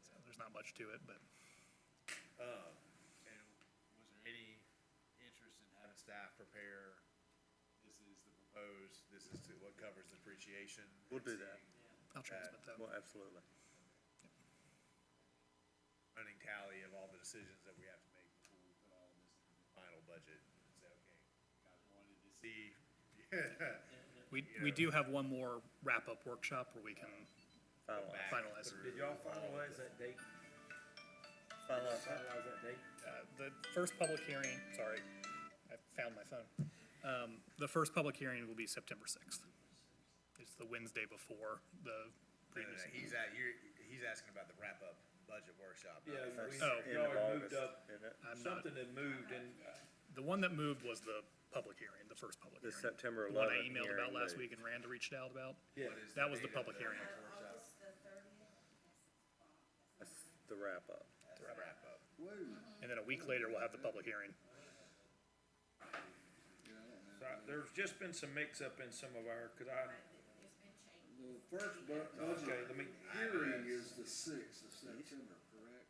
So there's not much to it, but And was there any interest in having staff prepare, this is the proposed, this is what covers depreciation? We'll do that. I'll transmit that. Well, absolutely. Running tally of all the decisions that we have to make before we put all this in the final budget and say, okay, you guys wanted to see. We do have one more wrap-up workshop where we can finalize. Did y'all finalize that date? Finalize Finalize that date? The first public hearing, sorry, I found my phone. The first public hearing will be September 6th. It's the Wednesday before the previous. He's asking about the wrap-up budget workshop. not Yeah, the first. Oh. y'all had moved up, I'm not, something had moved and, the one that moved was the public hearing, the first public The hearing. September The one I 11th emailed hearing about last moved. week and Randa reached out about. yeah. That was the public hearing. August the 30th. That's the wrap up. That's the wrap-up. Wait a minute, And then a week later, we'll have the public hearing. yeah, I don't So have. there's just been some mix-up in some of our, cause I, It's been changed. The first okay, budget let me, hearing is the 6th of September, correct?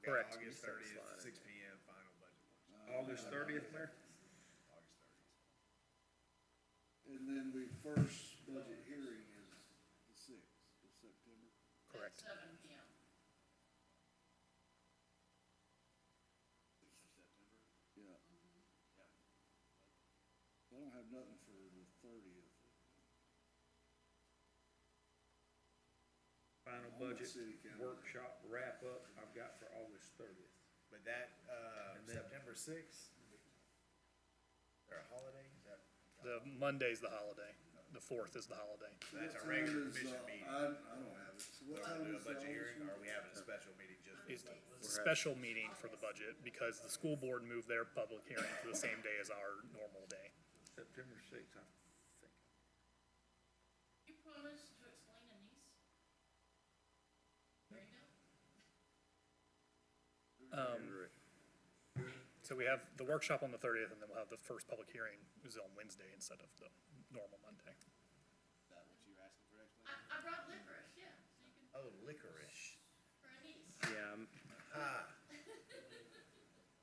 Correct. August Slide 30th, it. 6 PM, final budget workshop. August 30th, Mayor? August 30th. And then the first budget hearing is the 6th of September. Correct. 7 PM. 6th of September. Yeah. I don't have nothing for the 30th. Final budget city council. workshop wrap-up I've got for August 30th. But that, And then- September sixth, there a holiday, is that? The Monday's the holiday, the 4th is the holiday. So that's What a regular time is, commission meeting. I don't have it. So We're what gonna time do a is the budget August hearing, one? or are we having a special meeting just for It's the a special meeting for the budget because the school board moved their public hearing to the same day as our normal day. September 6th, I think. You promised to explain a niece? There you go. So we have the workshop on the 30th, and then we'll have the first public hearing is on Wednesday instead of the normal Monday. Is that what you were asking for explanation? I brought licorice, yeah, so you can, Oh, licorice. for a niece. Yeah, Ah,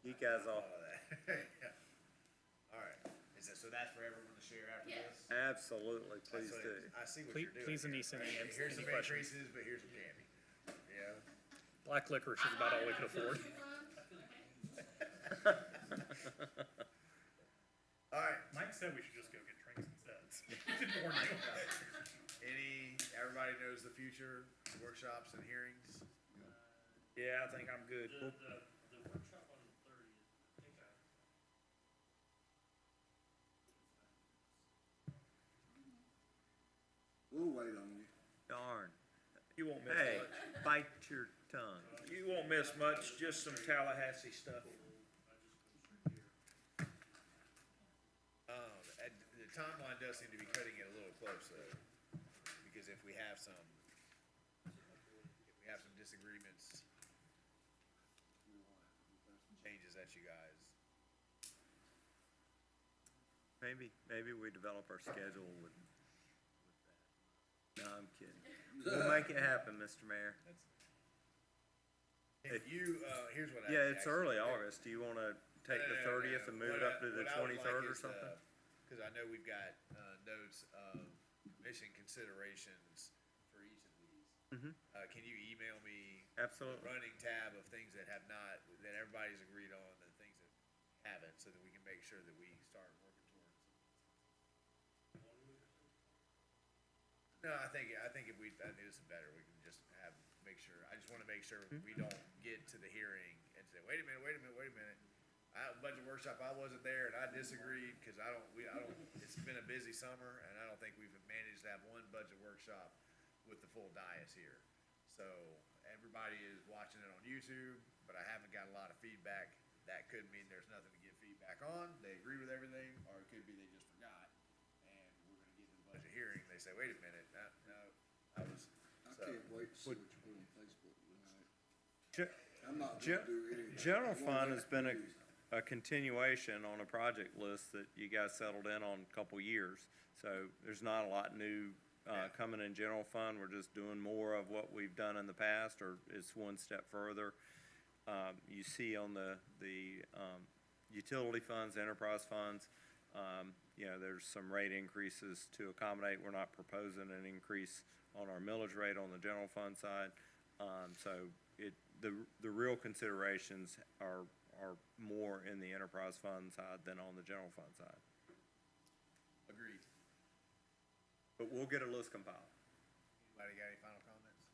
you guys all, all of that. Yeah. All right, is that, so that's for everyone to share after Yes. this? absolutely, That's please what do. it is. I see what Please- you're doing. please, here, Anissa, right? any Here's some questions? increases, but here's some candy. Yeah. Black licorice is about all we could afford. All right, Mike said we should just go get drinks instead. Didn't warn you. everybody knows the future workshops and hearings? Yeah, I think I'm good. The workshop on the 30th, I think We'll wait on you. Darn. You won't miss Hey, much. bite your tongue. You won't miss much, just some Tallahassee stuff. The timeline does seem to be cutting it a little close though, because if we have some disagreements, changes at you guys. Maybe we develop our schedule with that. No, I'm kidding. We'll make it happen, Mr. Mayor. If you, here's what I. Yeah, it's actually- early August. Do you wanna take the 30th and move it up to the 23rd or something? Cause I know we've got, notes of mission considerations for each of these. Mhm. Can you email me Absolutely. running tab of things that have not, that everybody's agreed on, and things that haven't, so that we can make sure that we start working towards. No, I think if we, I think this is better, we can just make sure, I just wanna make sure we don't get to the hearing and say, wait a minute. Budget workshop, I wasn't there and I disagreed, cause it's been a busy summer, and I don't think we've managed to have one budget workshop with the full dais here. So, everybody is watching it on YouTube, but I haven't got a lot of feedback. That could mean there's nothing to get feedback on, they agree with everything, or it could be they just forgot. And we're gonna get to the budget hearing, they say, wait a minute, no, I was, I so. can't wait to see what you put on Facebook tonight. Ge- I'm not Ge- gonna do anything. General I'm gonna fund let has been you. a continuation on a project list that you guys settled in on a couple years. So there's not a lot new, coming in general fund. We're just doing more of what we've done in the past, or it's one step further. You see on the utility funds, enterprise funds, there's some rate increases to accommodate. We're not proposing an increase on our millage rate on the general fund side. The real considerations are more in the enterprise fund side than on the general fund side. Agreed. But we'll get a list compiled. Anybody got any final comments?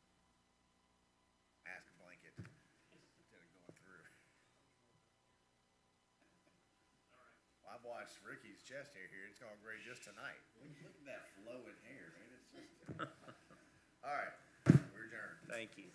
Ask a blanket instead of going through. Well, I've watched Ricky's chest hair here, it's gone gray just tonight. Look at that flowing hair, man, it's just. All right, we're adjourned. Thank you.